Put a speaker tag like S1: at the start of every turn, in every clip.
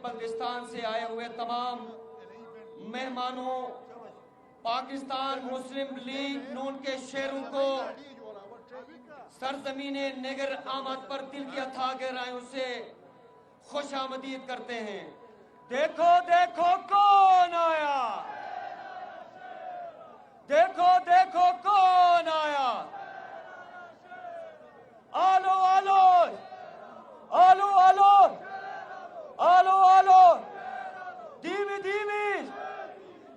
S1: बल्दिस्तान से आए हुए तमाम मेहमानों, पाकिस्तान मुस्लिम लीग नून के शेरों को सरजमीने नेगर आमद पर दिल की अथाह गहराइयों से खुश आमदीद करते हैं। देखो देखो कौन आया, देखो देखो कौन आया। आलो आलो आलो आलो आलो आलो, धीमी धीमी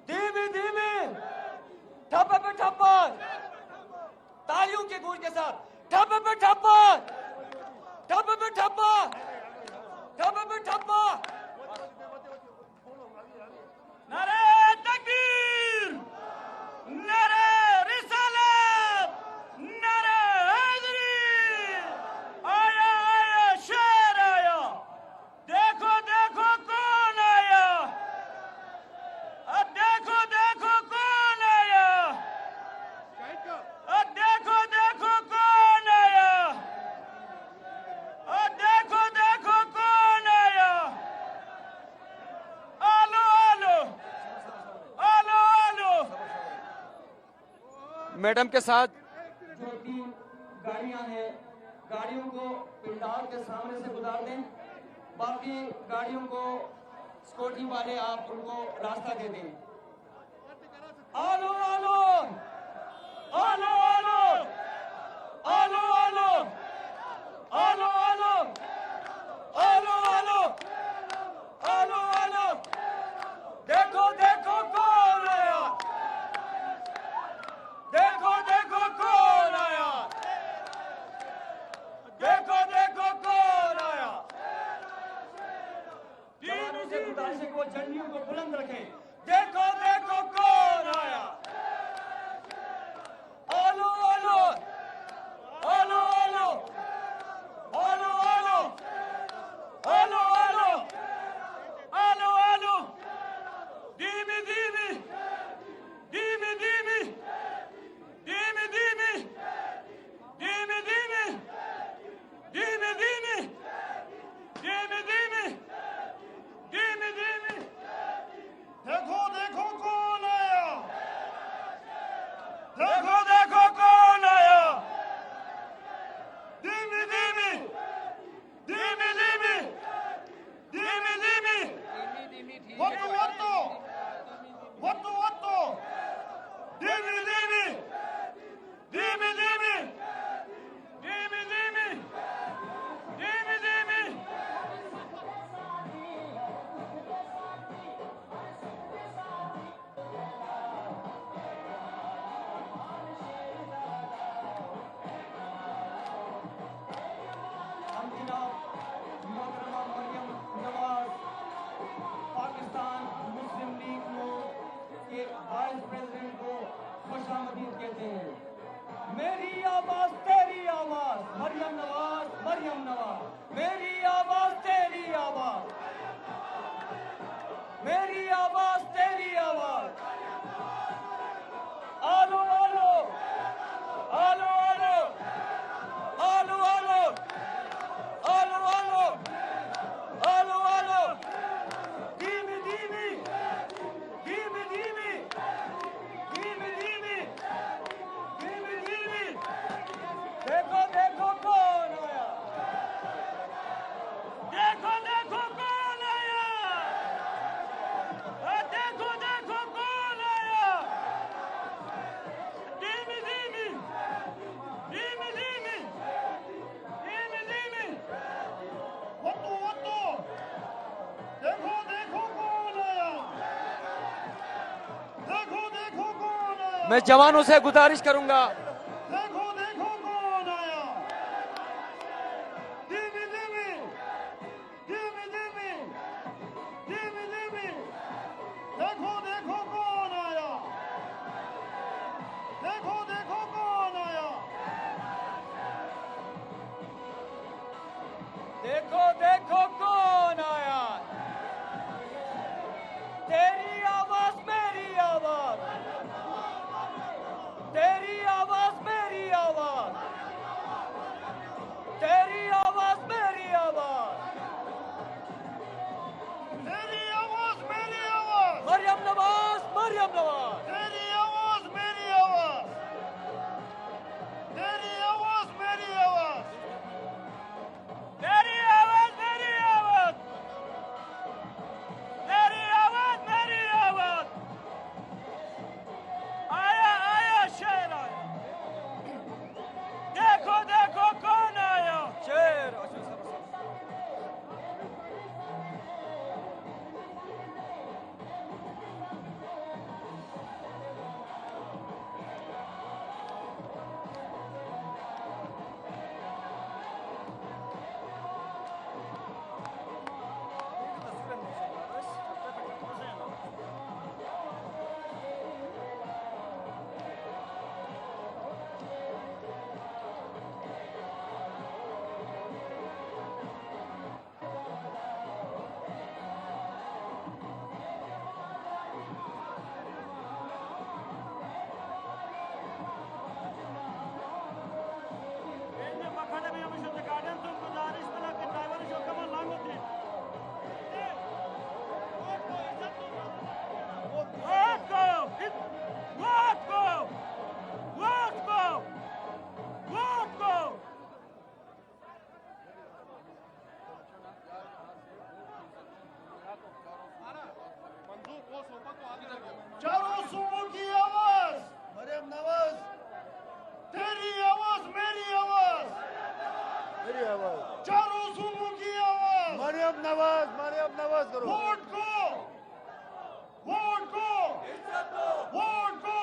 S1: धीमी धीमी, ठप्पा पे ठप्पा, तालियों के गूंज के साथ ठप्पा पे ठप्पा, ठप्पा पे ठप्पा, ठप्पा पे ठप्पा। नारे तकबीर, नारे रिसालत, नारे हैदरी, आया आया शेर आया। देखो देखो कौन आया, देखो देखो कौन आया, देखो देखो कौन आया, देखो देखो कौन आया। आलो आलो आलो आलो। मैडम के साथ जो 3 गाड़ियां हैं, गाड़ियों को पंडाल के सामने से गुजार दें। बाकी गाड़ियों को सिक्योरिटी वाले आप उनको रास्ता दे दें। आलो आलो आलो आलो आलो आलो आलो आलो आलो आलो आलो आलो। देखो देखो कौन आया, देखो देखो कौन आया, देखो देखो कौन आया। जवानों से गुजारिश है कि वो झंडियों को बुलंद रखें। देखो देखो कौन आया। आलो आलो आलो आलो आलो आलो आलो आलो आलो आलो, धीमी धीमी धीमी धीमी धीमी धीमी धीमी धीमी धीमी धीमी धीमी धीमी धीमी धीमी। देखो देखो कौन आया, देखो देखो कौन आया। धीमी धीमी धीमी धीमी धीमी धीमी, वत्तु वत्तु वत्तु वत्तु, धीमी धीमी धीमी धीमी धीमी धीमी धीमी धीमी। हम जनाब मोहतरमा मरियम नवाज, पाकिस्तान मुस्लिम लीग नून के वाइस प्रेसिडेंट को खुशामदीद कहते हैं। मेरी आवाज तेरी आवाज, मरियम नवाज, मरियम नवाज। मेरी आवाज तेरी आवाज, मेरी आवाज तेरी आवाज। आलो आलो आलो आलो आलो आलो आलो आलो आलो आलो, धीमी धीमी धीमी धीमी धीमी धीमी धीमी धीमी। देखो देखो कौन आया, देखो देखो कौन आया, देखो देखो कौन आया। धीमी धीमी धीमी धीमी धीमी धीमी, वत्तु वत्तु, देखो देखो कौन आया, देखो देखो कौन आया। मैं जवानों से गुजारिश करूंगा, देखो देखो कौन आया। धीमी धीमी धीमी धीमी धीमी धीमी, देखो देखो कौन आया, देखो देखो कौन आया। देखो देखो कौन आया। तेरी आवाज मेरी आवाज, तेरी आवाज
S2: تیری آواز میری آواز
S3: میری آواز
S2: چاروں صوبوں کی آواز
S3: مریم نواز کرو
S2: ووٹ کو ووٹ کو ووٹ کو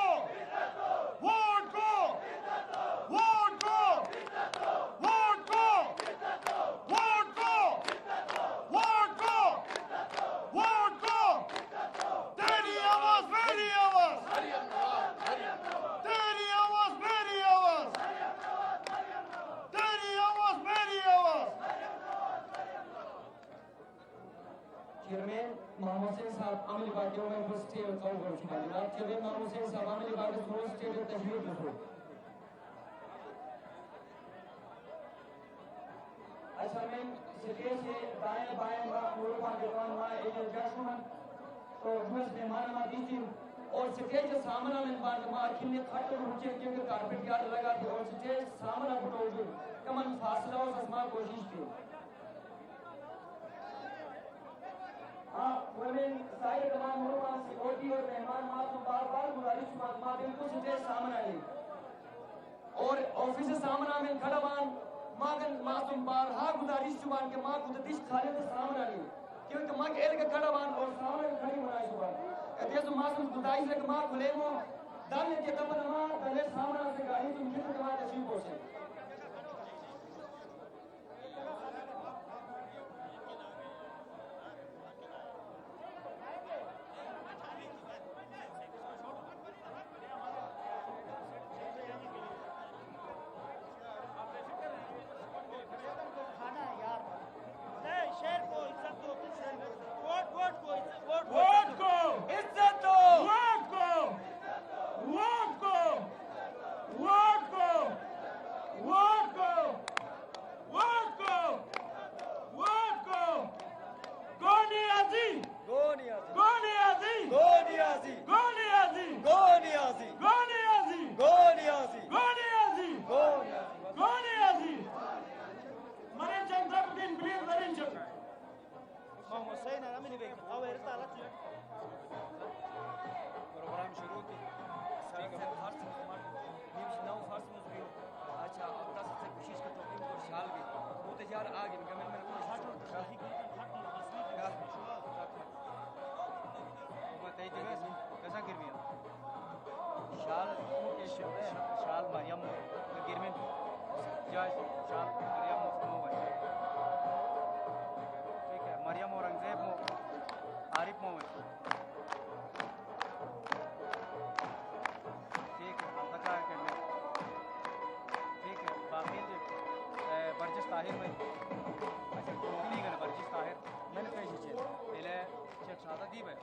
S2: ووٹ کو ووٹ کو ووٹ کو ووٹ کو ووٹ کو ووٹ کو تیری آواز میری آواز تیری آواز میری آواز تیری آواز میری آواز
S1: چیئرمین محمد حسین صاحب عملی پارٹی میں یونیورسٹی اور کال کر چکا جناب چیئرمین محمد حسین صاحب عملی پارٹی یونیورسٹی اور تشریف رکھو چیئرمین سٹیج سے دائیں بائیں ملوکان کے دوان ہوا ایک جشمن تو جوز مہمان دیتی اور سٹیج سے سامنا میں بار مار کھلنے کھٹ اور رچے کیونکہ کارپٹ گارڈ لگا تھے اور سٹیج سامنا بٹو جو کمن فاصلہ اور سسما کوشش کی ویمن سائر تمام ملوکان سیکورٹی اور مہمان معصوم بار بار گزارش ماں بالکل سٹیج سامنا لی اور آفس سامنا میں کھڑا بان ماگن معصوم بار ہاں گزارش چبان کے ماں خود دش خالد سامنا لی کیونکہ ماں کے ارگ کھڑا بان اور سامنا کھڑی ہونا چبان دیسو معصوم خدائی سے کہ ماں کھلے مو دانے کے دبن ماں دلے سامنا سے گاڑی تم کتنے کماں تشریف ہو سے
S4: پروگرام شروع کی اچھا اب تک سے کوشش کرتا ہوں کہ شال بھی وہ تو یار آگے میں کیسا گر گیا شال شال مریم گر میں شال مریم ٹھیک ہے مریم اورنگزیب مو عارف مو ٹھیک ہے ہم تک ٹھیک ہے باقی برجس طاہر میں اچھا ٹھیک ہے برجس طاہر میں نے پیش پہلے شیخ شہادت دیب ہے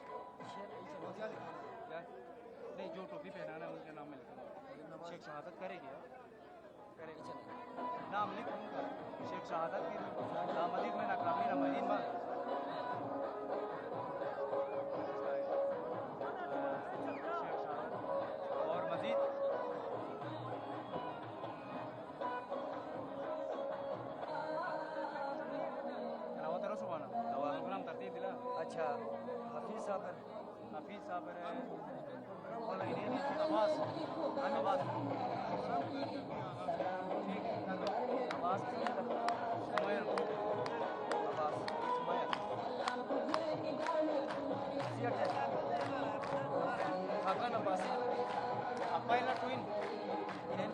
S4: نہیں جو ٹوپی پہنانا ہے ان کے نام میں لکھا شیخ شہادت کرے گی کرے گی نام لکھ دوں گا شیخ شہادت کی نام مدید میں ناکامی نہ مدین بات اور مزید پروگرام ترتیب دلا اچھا حفیظ صاحب عباس Hakan Abbas apa yang lakuin ini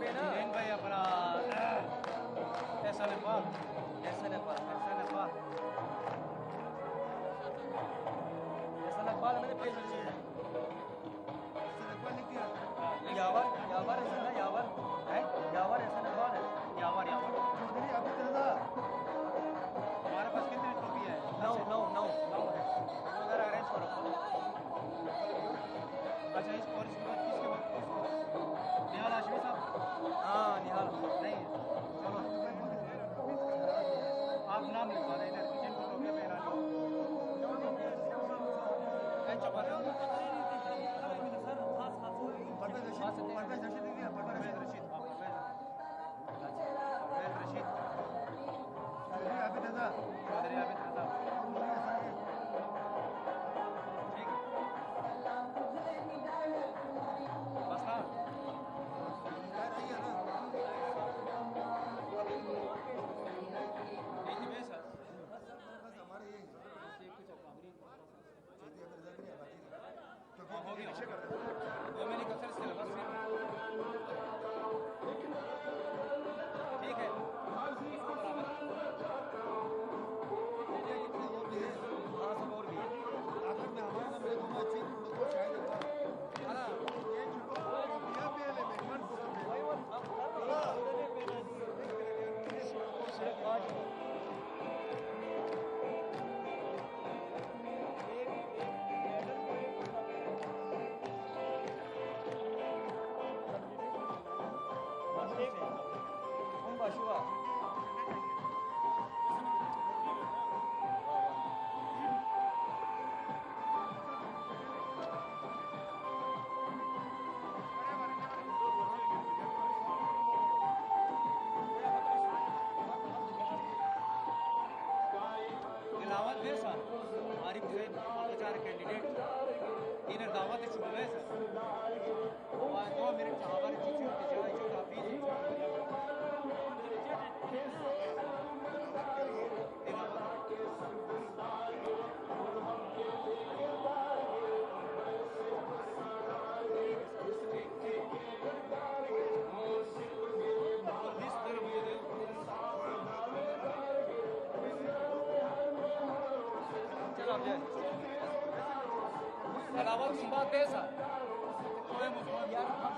S4: bhai apna ऐसा नेपाल मैंने पेश किया है यावर ऐसा ना यावर ऐसा नेपाल है यावर हमारे पास कितनी टोपी है नौ है उधर अरेंज करो अच्छा इस और इसके बाद किसके बाद निहाल हाशमी साहब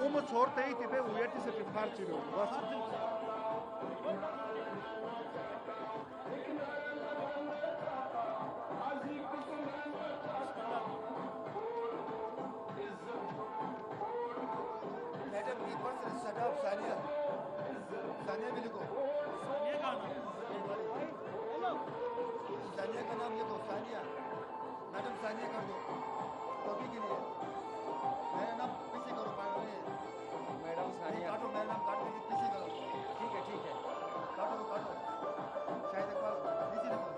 S3: Umut sorte i tipe uyeti se farci lo. Bas. Madam, we first set up Sania. Sania भी लिखो. सानिया का नाम लिखो सानिया. मैडम सानिया कर दो. कॉपी के लिए. मेरा नाम पीछे करो पागल है.
S1: मैडम सानिया
S3: काटो मेरा नाम काट के पीछे करो.
S1: ठीक है
S3: काटो काटो. शायद एक बार नीचे रखो.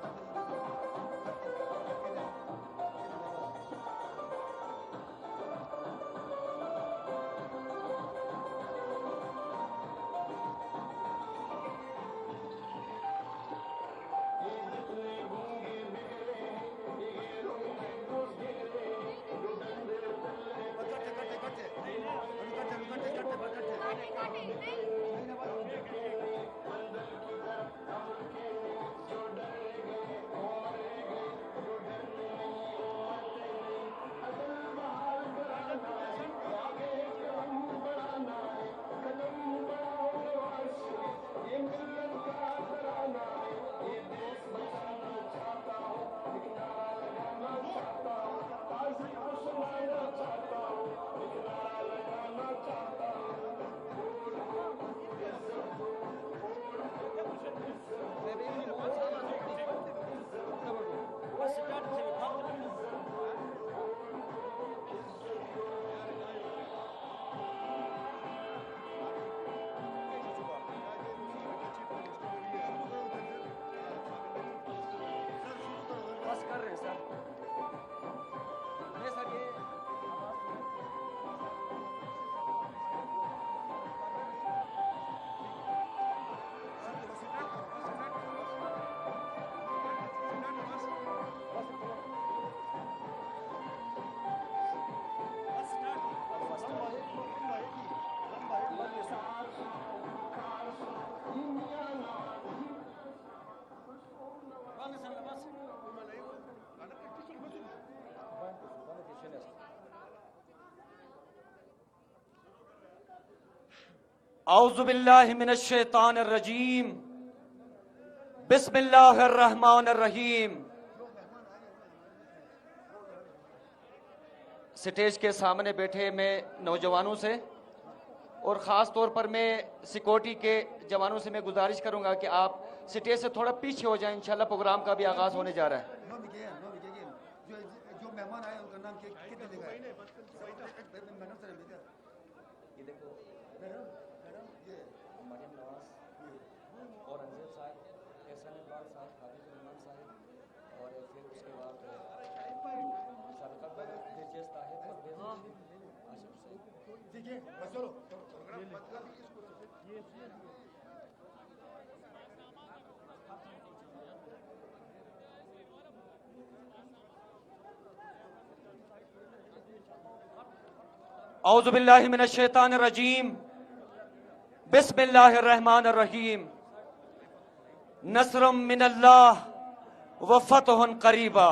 S1: اعوذ باللہ من الشیطان الرجیم بسم اللہ الرحمن الرحیم. سٹیج کے سامنے بیٹھے میں نوجوانوں سے اور خاص طور پر میں سیکورٹی کے جوانوں سے میں گزارش کروں گا کہ آپ سٹیج سے تھوڑا پیچھے ہو جائیں. انشاءاللہ پروگرام کا بھی آغاز ہونے جا رہا ہے.
S3: جو مہمان آئے ان کا نام کتنے لکھا ہے؟
S1: یہ دیکھو مریم نواز اور انزل صاحب، احسان اقبال صاحب، حافظ الرحمان صاحب، اور پھر اس کے بعد سابقہ برجس طاہر اور آصف صاحب.
S3: ٹھیک ہے بس چلو.
S1: اعوذ باللہ من الشیطان الرجیم بسم اللہ الرحمن الرحیم. نصر من اللہ وفتح قریبا.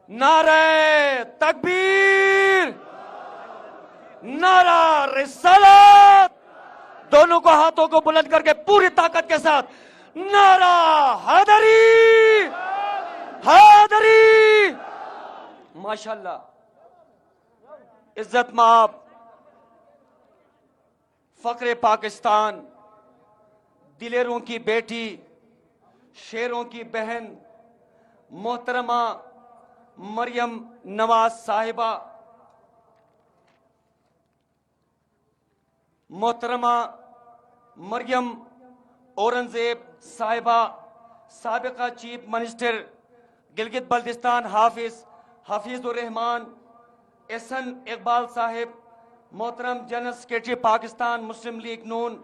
S1: نعرہ تکبیر، نعرہ رسالت. دونوں کو ہاتھوں کو بلند کر کے پوری طاقت کے ساتھ نعرہ حیدری حیدری. ماشاءاللہ. عزت مآب فخر پاکستان، دلیروں کی بیٹی، شیروں کی بہن محترمہ مریم نواز صاحبہ، محترمہ مریم اورنگزیب صاحبہ، سابقہ چیف منسٹر گلگت بلتستان حافظ الرحمان احسان اقبال صاحب، محترم جنرل سیکریٹری پاکستان مسلم لیگ نون،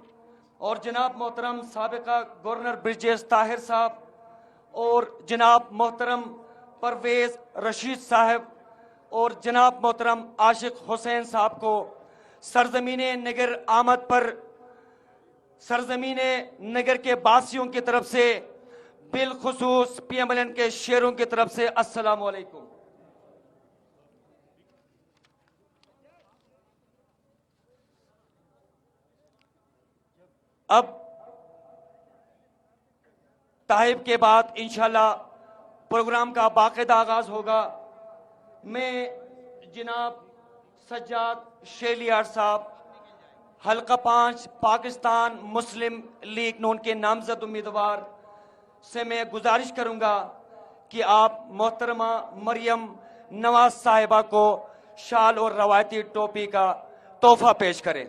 S1: اور جناب محترم سابقہ گورنر برجس طاہر صاحب، اور جناب محترم پرویز رشید صاحب، اور جناب محترم عاشق حسین صاحب کو سرزمین نگر آمد پر سرزمین نگر کے باسیوں کی طرف سے، بالخصوص پی ایم ایل این کے شیروں کی طرف سے السلام علیکم. اب تائب کے بعد انشاءاللہ پروگرام کا باقاعدہ آغاز ہوگا. میں جناب سجاد شیلیار صاحب حلقہ 5 پاکستان مسلم لیگ نون کے نامزد امیدوار سے میں گزارش کروں گا کہ آپ محترمہ مریم نواز صاحبہ کو شال اور روایتی ٹوپی کا تحفہ پیش کریں.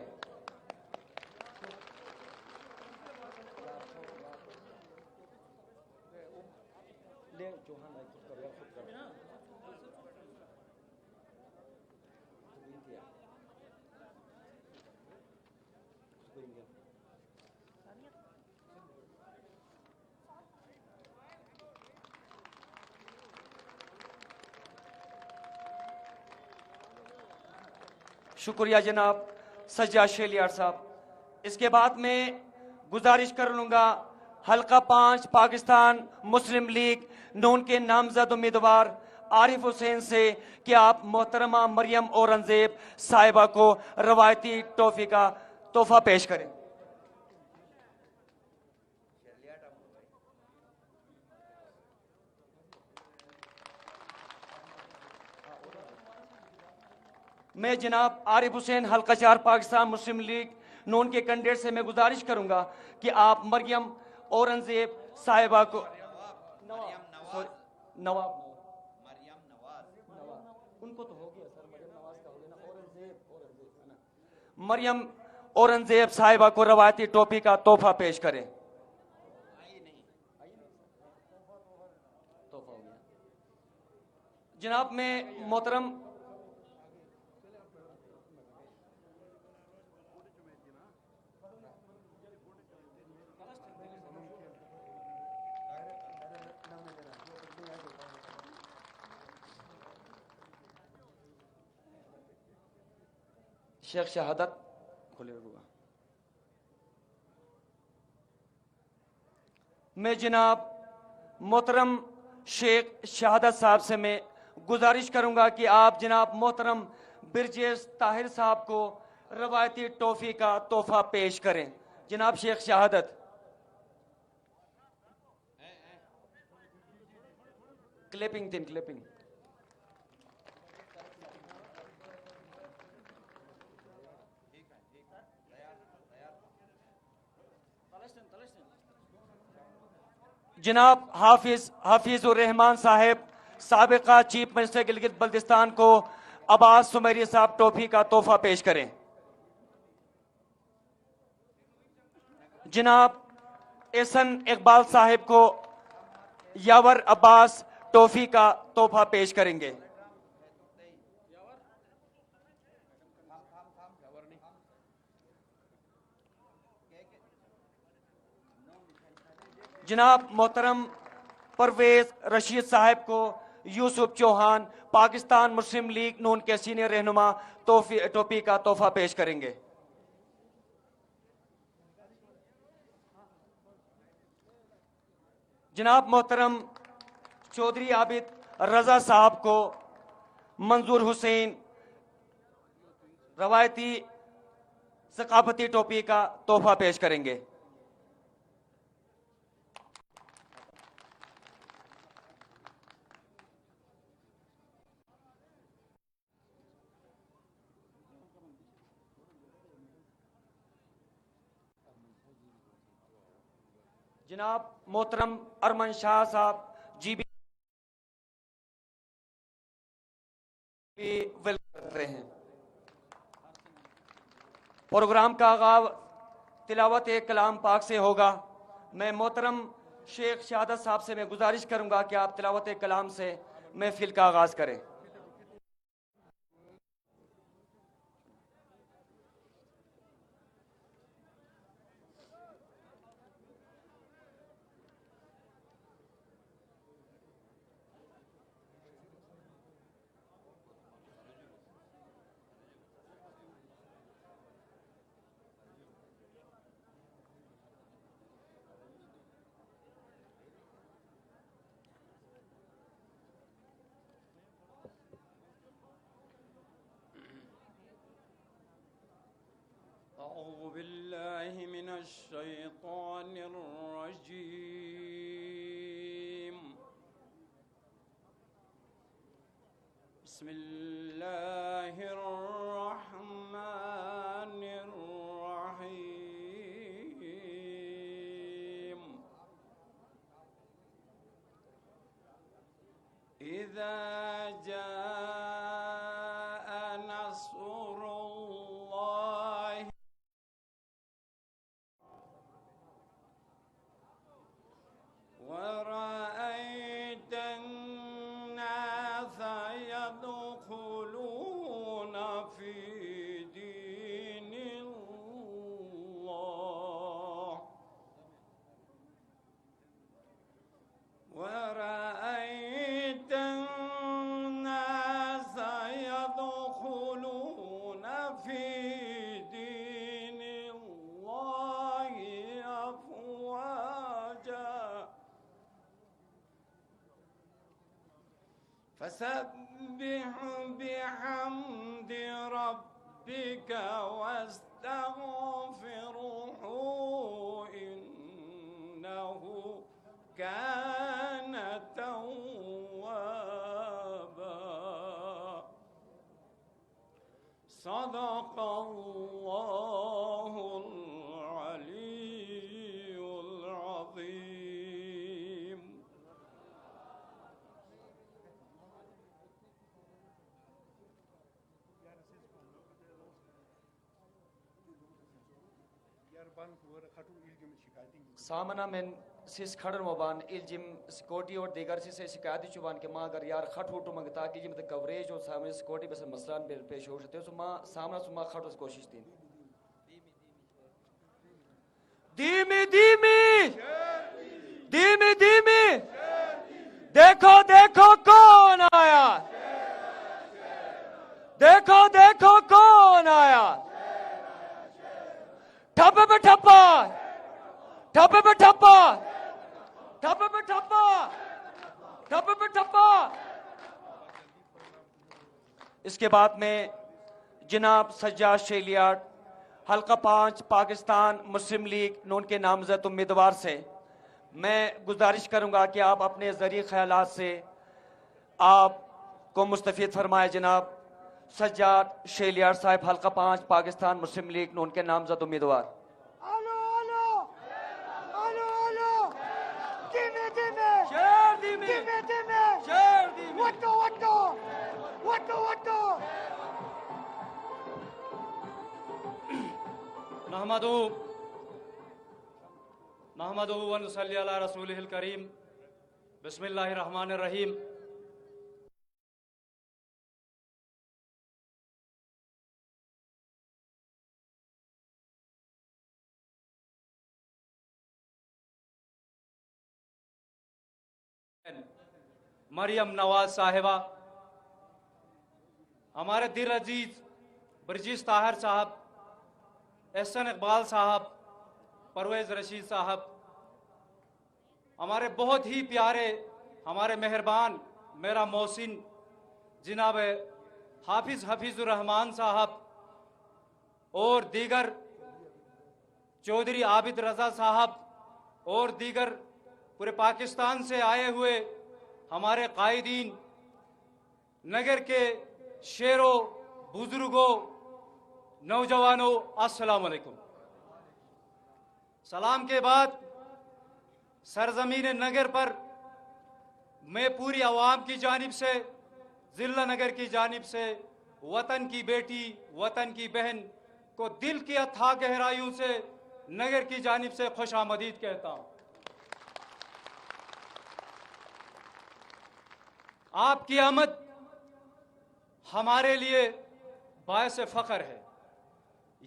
S1: شکریہ جناب سجاد شیلیار صاحب. اس کے بعد میں گزارش کر لوں گا حلقہ 5 پاکستان مسلم لیگ نون کے نامزد امیدوار عارف حسین سے کہ آپ محترمہ مریم اورنگزیب صاحبہ کو روایتی ٹوفی کا تحفہ پیش کریں. میں جناب عارف حسین حلقہ 4 پاکستان مسلم لیگ نون کے کینڈیڈیٹ سے میں گزارش کروں گا کہ آپ مریم اورنگزیب صاحبہ کو نواب ان کو تو ہو گیا سر، مریم نواز کا ہو گیا نا، مریم اورنگزیب صاحبہ کو روایتی ٹوپی کا تحفہ پیش کریں. جناب میں محترم شیخ شہادت کھلے ہوئے میں جناب محترم شیخ شہادت صاحب سے میں گزارش کروں گا کہ آپ جناب محترم برجیش طاہر صاحب کو روایتی ٹوفی کا تحفہ پیش کریں. جناب شیخ شہادت. کلیپنگ دن کلیپنگ. جناب حافظ الرحمان صاحب سابقہ چیف منسٹر گلگت بلتستان کو عباس سمیری صاحب ٹوفی کا تحفہ پیش کریں. جناب احسن اقبال صاحب کو یاور عباس ٹوفی کا تحفہ پیش کریں گے. جناب محترم پرویز رشید صاحب کو یوسف چوہان پاکستان مسلم لیگ نون کے سینئر رہنما ٹوپی کا تحفہ پیش کریں گے. جناب محترم چودھری عابد رضا صاحب کو منظور حسین روایتی ثقافتی ٹوپی کا تحفہ پیش کریں گے. جناب محترم ارمن شاہ صاحب جی بی ویل کر رہے ہیں. پروگرام کا آغاز تلاوت کلام پاک سے ہوگا. میں محترم شیخ شہادت صاحب سے میں گزارش کروں گا کہ آپ تلاوت کلام سے محفل کا آغاز کریں.
S5: أعوذ بالله بالله من الشيطان الرجيم. بسم الله الرحمن الرحيم. إذا جاء نصر الله ورأيت الناس يدخلون في دين الله ورأيت الناس يدخلون في دين الله أفواجا فسبح بحمد ربك واستغفره إنه كان توابا. صدق الله العلي العظيم.
S6: سامنا من سیس کھڑن وبان الجم سکوٹی اور دیگر سے شکایتی چوبان کے ماں اگر یار کھٹ ہوٹو منگتا کہ جم کوریج اور سامنے سکوٹی بس مسئلہ پیش ہو سکتے ہیں ماں سامنا سما کھٹ اس کوشش تھی. دھیمی دھیمی دھیمی دھیمی دیکھو دیکھو کون آیا, دیکھو دیکھو کون آیا. ٹھپے پہ ٹھپا, ٹھپے پہ ٹھپا, ٹھپے پہ ٹھپا, ٹھپے پہ ٹھپا. اس کے بعد میں جناب سجاد شیلیاٹ حلقہ 5 پاکستان مسلم لیگ نون کے نامزد امیدوار سے میں گزارش کروں گا کہ آپ اپنے ذریعہ خیالات سے آپ کو مستفید فرمائے. جناب سجاد شیلیاٹ صاحب حلقہ 5 پاکستان مسلم لیگ نون کے نامزد امیدوار.
S7: نحمدہ و نصلی علی رسولہ الکریم. بسم اللہ الرحمن الرحیم. مریم نواز صاحبہ, ہمارے دل عزیز برجیز طاہر صاحب, احسن اقبال صاحب, پرویز رشید صاحب, ہمارے بہت ہی پیارے ہمارے مہربان میرا محسن جناب حافظ الرحمان صاحب اور دیگر چودھری عابد رضا صاحب اور دیگر پورے پاکستان سے آئے ہوئے ہمارے قائدین, نگر کے شیروں, بزرگوں, نوجوانوں, السلام علیکم. سلام کے بعد سرزمین نگر پر میں پوری عوام کی جانب سے, ضلع نگر کی جانب سے, وطن کی بیٹی, وطن کی بہن کو دل کی اتھاہ گہرائیوں سے نگر کی جانب سے خوش آمدید کہتا ہوں. آپ کی آمد ہمارے لیے باعث فخر ہے.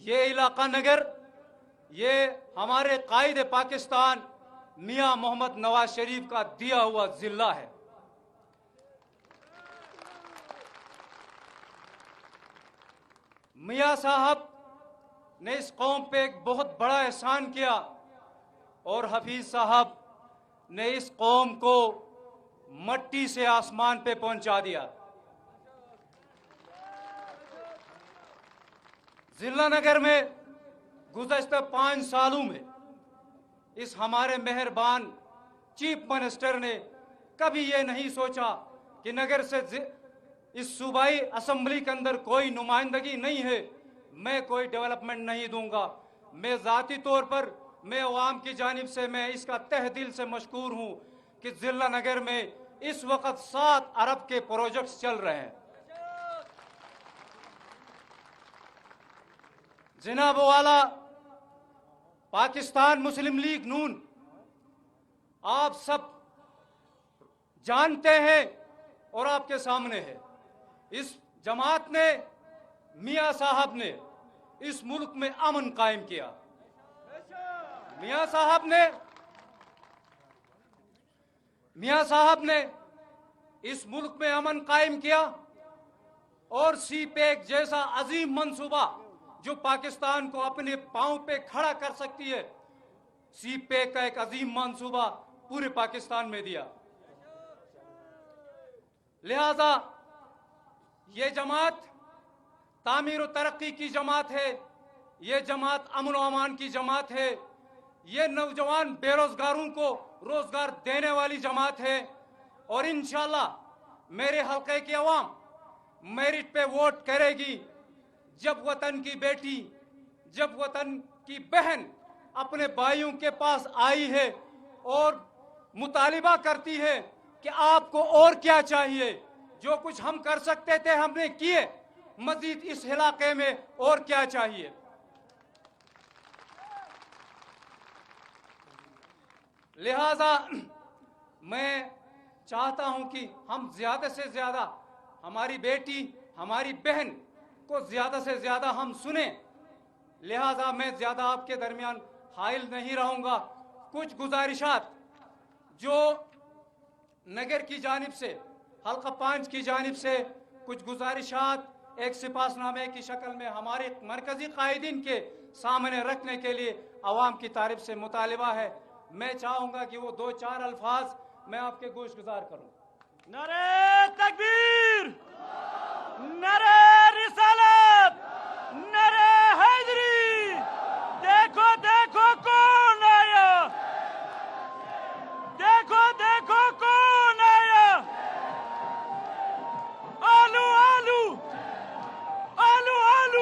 S7: یہ علاقہ نگر یہ ہمارے قائد پاکستان میاں محمد نواز شریف کا دیا ہوا ضلع ہے. میاں صاحب نے اس قوم پہ ایک بہت بڑا احسان کیا اور حفیظ صاحب نے اس قوم کو مٹی سے آسمان پہ پہنچا دیا. ضلع نگر میں गुज़श्ता 5 सालों में इस हमारे मेहरबान चीफ मिनिस्टर ने कभी ये नहीं सोचा कि नगर से इस सूबाई असम्बली के अंदर कोई नुमाइंदगी नहीं है, मैं कोई डेवलपमेंट नहीं दूंगा। मैं ज़ाती तौर पर मैं अवाम की जानिब से मैं इसका तहे दिल से मशकूर हूँ कि जिला नगर में इस वक्त 7 अरब के प्रोजेक्ट्स चल रहे हैं। जनाब वाला, पाकिस्तान मुस्लिम लीग नून आप सब जानते हैं और आपके सामने है, इस जमात ने, मियां साहब ने इस मुल्क में अमन कायम किया। मियां साहब ने इस मुल्क में अमन कायम किया और सी पैक जैसा अजीम मंसूबा जो पाकिस्तान को अपने पांव पे खड़ा कर सकती है, सी पैक का एक अजीम मंसूबा पूरे पाकिस्तान में दिया। लिहाजा ये जमात तामीर और तरक्की की जमात है, ये जमात अमन व अमान की जमात है, ये नौजवान बेरोजगारों को रोजगार देने वाली जमात है। और इंशाल्लाह मेरे हल्के की अवाम मेरिट पे वोट करेगी। जब वतन की बेटी, जब वतन की बहन अपने भाइयों के पास आई है और मुतालिबा करती है कि आपको और क्या चाहिए, जो कुछ हम कर सकते थे हमने किए, मजीद इस इलाके में और क्या चाहिए। लिहाजा मैं चाहता हूं कि हम ज्यादा से ज्यादा हमारी बेटी, हमारी बहन को ज्यादा से ज्यादा हम सुने। लिहाजा मैं ज्यादा आपके दरमियान हाइल नहीं रहूंगा। कुछ गुजारिशात जो नगर की जानिब से, हल्का 5 की जानिब से कुछ गुजारिशात एक सिपासनामे की शक्ल में हमारे मरकजी कायदीन के सामने रखने के लिए अवाम की तारीफ से मुतालिबा है। मैं चाहूंगा कि वो 2-4 अल्फाज मैं आपके गोश गुजार करूं।
S2: नारे तकबीर, नारे रिसालत, नारे हैदरी। देखो देखो कौन आया, देखो देखो कौन आया। आलू आलू आलू आलू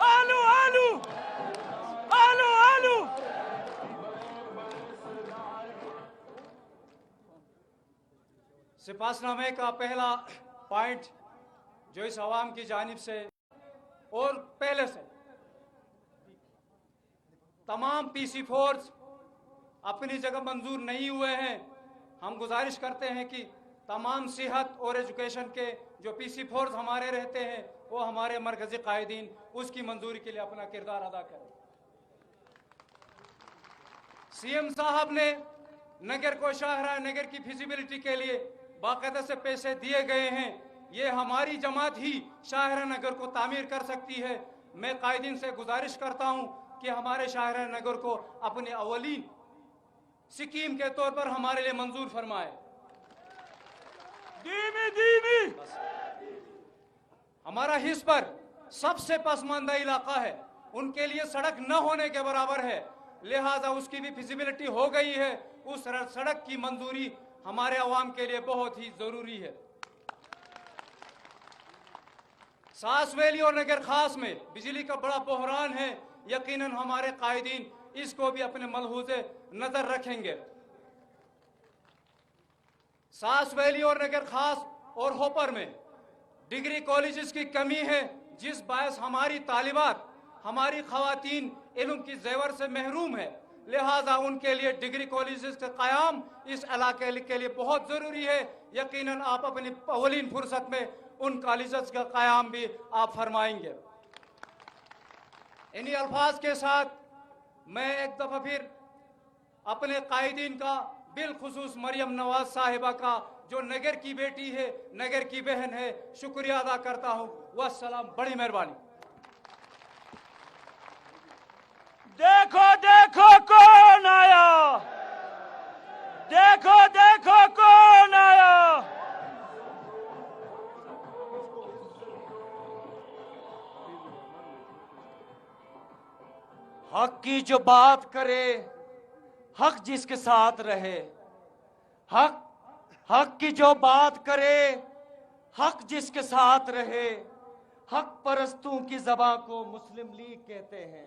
S2: आलू आलू आलू आलू।
S7: सिपासनामे का पहला पॉइंट जो इस अवाम की जानिब से और पहले से तमाम पीसी फोर्स अपनी जगह मंजूर नहीं हुए हैं। हम गुजारिश करते हैं कि तमाम सेहत और एजुकेशन के जो पीसी फोर्स हमारे रहते हैं वो हमारे मरकजी कायदीन उसकी मंजूरी के लिए अपना किरदार अदा करें। सीएम साहब ने नगर को शाहरा नगर की फिजिबिलिटी के लिए बाकायदा से पैसे दिए गए हैं। ये हमारी जमात ही शाहरा नगर को तामीर कर सकती है। मैं कायदीन से गुजारिश करता हूं कि हमारे शाहरा नगर को अपने अवलीन स्कीम के तौर पर हमारे लिए मंजूर फरमाए।
S2: धीमी धीमी।
S7: हमारा हिस पर सबसे पसमानदा इलाका है, उनके लिए सड़क न होने के बराबर है। लिहाजा उसकी भी फिजिबिलिटी हो गई है। उस सड़क की मंजूरी हमारे अवाम के लिए बहुत ही जरूरी है। सास वैली और नगर खास में बिजली का बड़ा बहरान है। यकीनन हमारे कायदीन इसको भी अपने मलहूज़े नजर रखेंगे। सास वैली और नगर खास और होपर में डिग्री कॉलेजेस की कमी है, जिस बायस हमारी तालिबात, हमारी खवातीन इल्म की जेवर से महरूम है। लिहाजा उनके लिए डिग्री कॉलेजेस का क़याम इस इलाके के लिए बहुत ज़रूरी है। यकीनन आप अपनी अवलीन फुर्सत में उन कॉलेजेस का क़याम भी आप फरमाएंगे। इन्हीं अल्फाज के साथ मैं एक दफ़ा फिर अपने कायदीन का, बिलखुसूस मरियम नवाज साहिबा का जो नगर की बेटी है, नगर की बहन है, शुक्रिया अदा करता हूँ। वस्सलाम, बड़ी मेहरबानी।
S2: देखो देखो कौन आया, देखो देखो कौन आया।
S6: حق کی جو بات کرے حق جس کے ساتھ رہے، حق کی جو بات کرے حق جس کے ساتھ رہے، حق پرستوں کی زباں کو مسلم لیگ کہتے ہیں،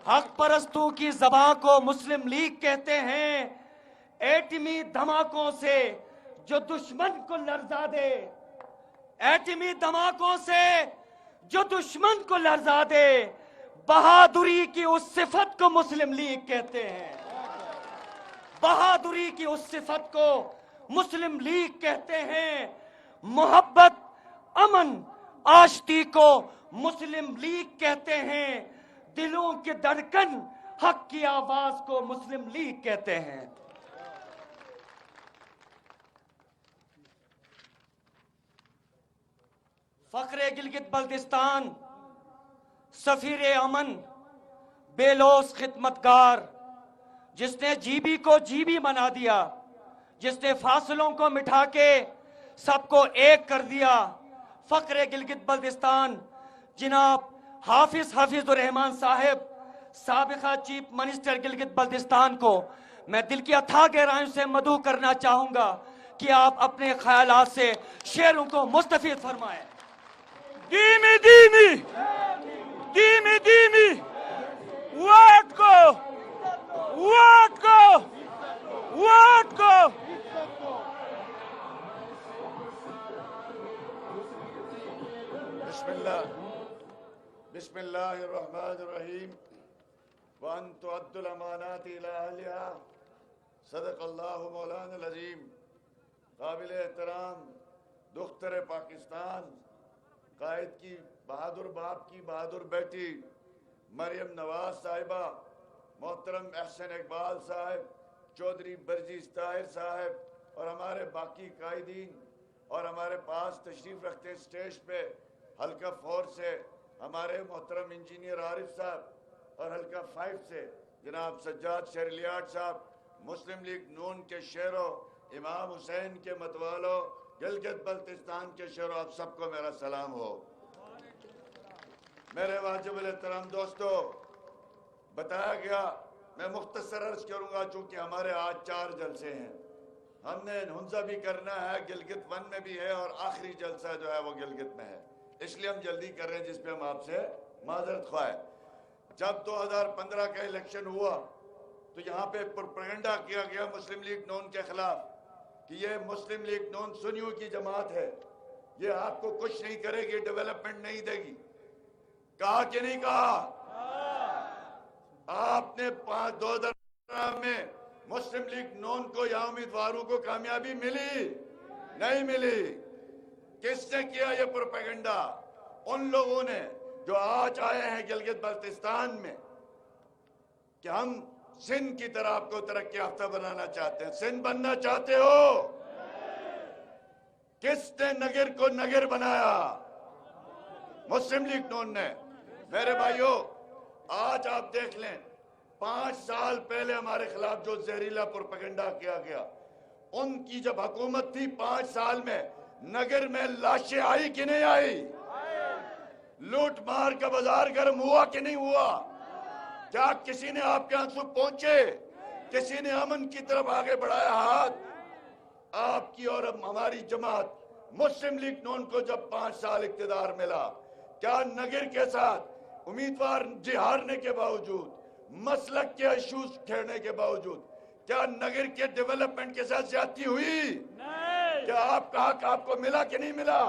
S6: حق پرستوں کی زباں کو مسلم لیگ کہتے ہیں۔ ایٹمی دھماکوں سے جو دشمن کو لرزا دے، ایٹمی دھماکوں سے جو دشمن کو لرزا دے، بہادری کی اس صفت کو مسلم لیگ کہتے ہیں، بہادری کی اس صفت کو مسلم لیگ کہتے ہیں۔ محبت، امن، آشتی کو مسلم لیگ کہتے ہیں۔ دلوں کی دھڑکن، حق کی آواز کو مسلم لیگ کہتے ہیں۔ فخر گلگت بلتستان، سفیر امن، بے لوث خدمتگار، جس نے جی بی کو جی بی بنا دیا، جس نے فاصلوں کو مٹھا کے سب کو ایک کر دیا، فخر گلگت بلتستان جناب حافظ الرحمان صاحب، سابقہ چیف منسٹر گلگت بلتستان کو میں دل کی اتھاہ گہرائیوں سے مدعو کرنا چاہوں گا کہ آپ اپنے خیالات سے شعروں کو مستفید فرمائیں۔
S2: دھیمی دھیمی دھیمی دھیمی ووٹ کو ووٹ کو ووٹ کو۔
S8: بسم اللہ الرحمن الرحیم۔ وَأَن تُؤَدُّوا الْأَمَانَاتِ إِلَىٰ أَهْلِهَا صدق اللہ مولانا العظیم۔ قابل احترام دختر پاکستان، قائد کی بہادر باپ کی بہادر بیٹی مریم نواز صاحبہ، محترم احسن اقبال صاحب، چودھری برجیز طاہر صاحب اور ہمارے باقی قائدین، اور ہمارے پاس تشریف رکھتے ہیں اسٹیج پہ حلقہ 4 سے ہمارے محترم انجینئر عارف صاحب، اور حلقہ 5 سے جناب سجاد شہریلیاٹ صاحب، مسلم لیگ نون کے شہروں، امام حسین کے متوالوں، گلگت بلتستان کے شہروں، آپ سب کو میرا سلام ہو۔ میرے واجب الاحترام دوستو، بتایا گیا، میں مختصر عرض کروں گا چونکہ ہمارے آج 4 جلسے ہیں، ہم نے ہنزہ بھی کرنا ہے، گلگت 1 میں بھی ہے، اور آخری جلسہ جو ہے وہ گلگت میں ہے، اس لیے ہم جلدی کر رہے ہیں، جس پہ ہم آپ سے معذرت خواہ ہیں۔ جب 2015 کا الیکشن ہوا تو یہاں پہ پروپیگنڈا کیا گیا مسلم لیگ نون کے خلاف کہ یہ مسلم لیگ نون سنیوں کی جماعت ہے، یہ آپ کو کچھ نہیں کرے گی، ڈیولپمنٹ نہیں دے گی۔ کہا کہ نہیں کہا؟ آپ نے 2015 میں مسلم لیگ نون کو یا امیدواروں کو کامیابی ملی؟ نہیں ملی۔ کس نے کیا یہ پروپیگنڈا؟ ان لوگوں نے جو آج آئے ہیں گلگت بلتستان میں کہ ہم سندھ کی طرح آپ کو ترقی یافتہ بنانا چاہتے ہیں۔ سندھ بننا چاہتے ہو؟ کس نے نگر کو نگر بنایا؟ مسلم لیگ نون نے۔ میرے بھائیوں، آج آپ دیکھ لیں، 5 سال پہلے ہمارے خلاف جو زہریلا پروپیگنڈا کیا گیا، ان کی جب حکومت تھی 5 سال میں نگر میں لاشیں آئی کہ نہیں آئی؟ لوٹ مار کا بازار گرم ہوا کہ نہیں ہوا؟ کیا کسی نے آپ کے آنسو پہنچے؟ کسی نے امن کی طرف آگے بڑھایا ہاتھ؟ آپ کی اور ہماری جماعت مسلم لیگ نون کو جب 5 سال اقتدار ملا، کیا نگر کے ساتھ امیدوار ہارنے کے باوجود، مسلک کے ایشوز کھیڑنے کے باوجود، کیا نگر کے ڈیولپمنٹ کے ساتھ زیادتی ہوئی؟ کیا آپ کا حق آپ کو ملا کہ نہیں ملا؟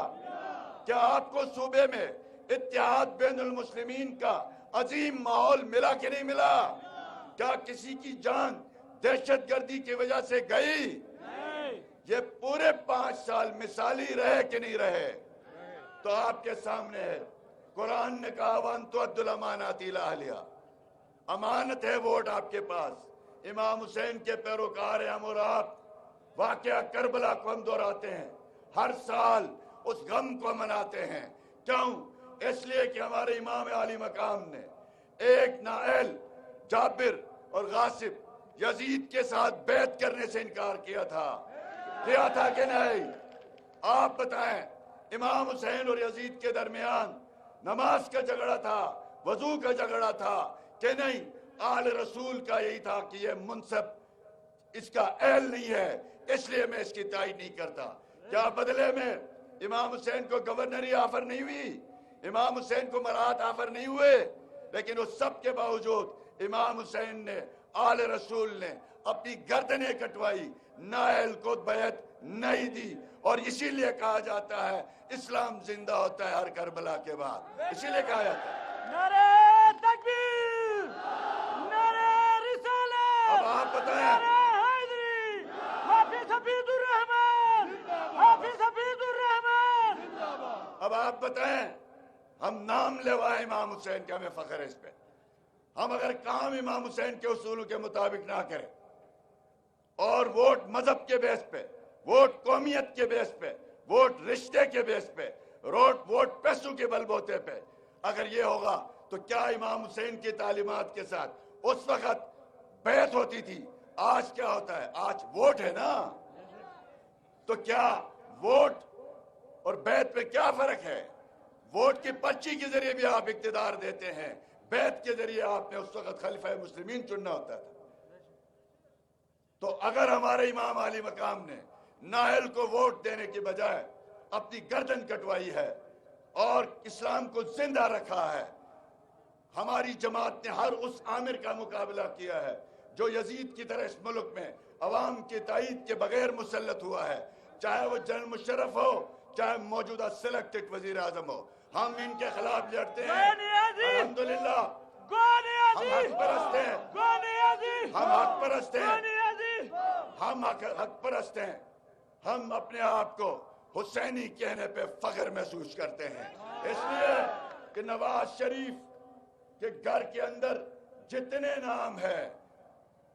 S8: کیا آپ کو صوبے میں اتحاد بین المسلمین کا عظیم ماحول ملا کہ نہیں ملا؟ کیا کسی کی جان دہشت گردی کی وجہ سے گئی؟ یہ پورے 5 سال مثالی رہے کہ نہیں رہے؟ تو آپ کے سامنے ہے، قرآن نے کہا وَأَن تُؤَدُّوا الْأَمَانَاتِ إِلَىٰ أَهْلِهَا، امانت ہے ووٹ آپ کے پاس۔ امام حسین کے پیروکار ہیں ہم اور آپ، واقعہ کربلا کو ہم دہراتے ہیں، ہر سال اس غم کو مناتے ہیں۔ کیوں؟ اس لیے کہ ہمارے امام عالی مقام نے ایک نائل جابر اور غاصب یزید کے ساتھ بیعت کرنے سے انکار کیا تھا کہ نہیں؟ آپ بتائیں، امام حسین اور یزید کے درمیان نماز کا جھگڑا تھا، وضو کا جھگڑا تھا، کہ نہیں آل رسول کا یہی تھا کہ یہ منصب اس کا اہل نہیں ہے، اس لیے میں اس کی تائید نہیں کرتا۔ کیا بدلے میں امام حسین کو گورنری آفر نہیں ہوئی، امام حسین کو مرات آفر نہیں ہوئے؟ لیکن اس سب کے باوجود امام حسین نے، آل رسول نے اپنی گردنیں کٹوائی، نااہل کو بیعت نہیں دی، اور اسی لیے کہا جاتا ہے اسلام زندہ ہوتا ہے ہر کربلا کے بعد، اسی لیے کہا جاتا ہے۔
S2: نعرہ تکبیر، نعرہ رسالت،
S8: اب آپ بتائیں،
S2: نعرہ حیدری، حافظ حفیظ الرحمن، حافظ حفیظ الرحمن۔
S8: اب آپ بتائیں، ہم نام لیوائے امام حسین کے، ہمیں فخر ہے اس پہ، ہم اگر کام امام حسین کے اصولوں کے مطابق نہ کریں اور ووٹ مذہب کے بیس پہ، ووٹ قومیت کے بیس پہ، ووٹ رشتے کے بیس پہ، ووٹ پیسوں کے بل بوتے پہ اگر یہ ہوگا تو کیا امام حسین کی تعلیمات کے ساتھ اس وقت بیعت ہوتی تھی؟ آج کیا ہوتا ہے؟ آج ووٹ ہے نا۔ تو کیا ووٹ اور بیعت پہ کیا فرق ہے؟ ووٹ کی پرچی کے ذریعے بھی آپ اقتدار دیتے ہیں، بیعت کے ذریعے آپ نے اس وقت خلیفہ مسلمین چننا ہوتا تھا۔ تو اگر ہمارے امام علی مقام نے نااہل کو ووٹ دینے کی بجائے اپنی گردن کٹوائی ہے اور اسلام کو زندہ رکھا ہے، ہماری جماعت نے ہر اس عامر کا مقابلہ کیا ہے جو یزید کی طرح اس ملک میں عوام کی تائید کے بغیر مسلط ہوا ہے، چاہے وہ جنرل مشرف ہو، چاہے موجودہ سلیکٹڈ وزیر اعظم ہو، ہم ان کے خلاف لڑتے ہیں۔ الحمدللہ ہم حق پرست ہیں، ہم حق پرست ہیں، ہم حق پرست ہیں، ہم اپنے آپ کو حسینی کہنے پہ فخر محسوس کرتے ہیں، اس لیے کہ نواز شریف کے گھر کے اندر جتنے نام ہیں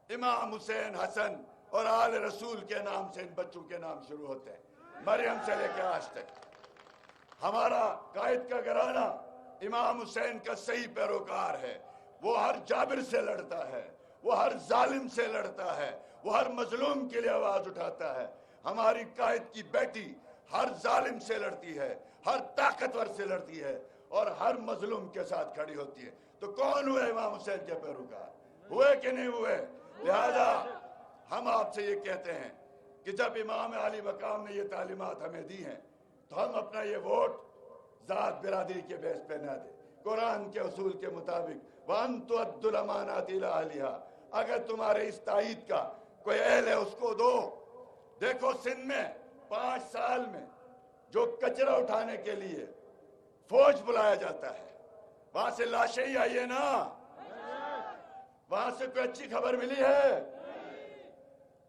S8: امام حسین، حسن اور آل رسول کے نام سے ان بچوں کے نام شروع ہوتے ہیں، مریم سے لے کے آج تک۔ ہمارا قائد کا گھرانہ امام حسین کا صحیح پیروکار ہے، وہ ہر جابر سے لڑتا ہے، وہ ہر ظالم سے لڑتا ہے، وہ ہر مظلوم کے لیے آواز اٹھاتا ہے۔ ہماری قائد کی بیٹی ہر ظالم سے لڑتی ہے، ہر طاقتور سے لڑتی ہے اور ہر مظلوم کے ساتھ کھڑی ہوتی ہے۔ تو کون ہوئے امام حسین کے پیروکار؟ ہوئے کہ نہیں ہوئے؟ لہذا ہم آپ سے یہ کہتے ہیں کہ جب امام علی مقام نے یہ تعلیمات ہمیں دی ہیں تو ہم اپنا یہ ووٹ ذات برادری کے بیس پہ نہ دیں، قرآن کے اصول کے مطابق وَأَن تُؤَدُّوا الْأَمَانَاتِ إِلَىٰ أَهْلِهَا، اگر تمہارے اس تائید کا کوئی اہل ہے اس کو دو۔ دیکھو سندھ میں 5 سال میں جو کچرا اٹھانے کے لیے فوج بلایا جاتا ہے، وہاں سے لاشیں ہی آئی ہے نا، وہاں سے کوئی اچھی خبر ملی ہے؟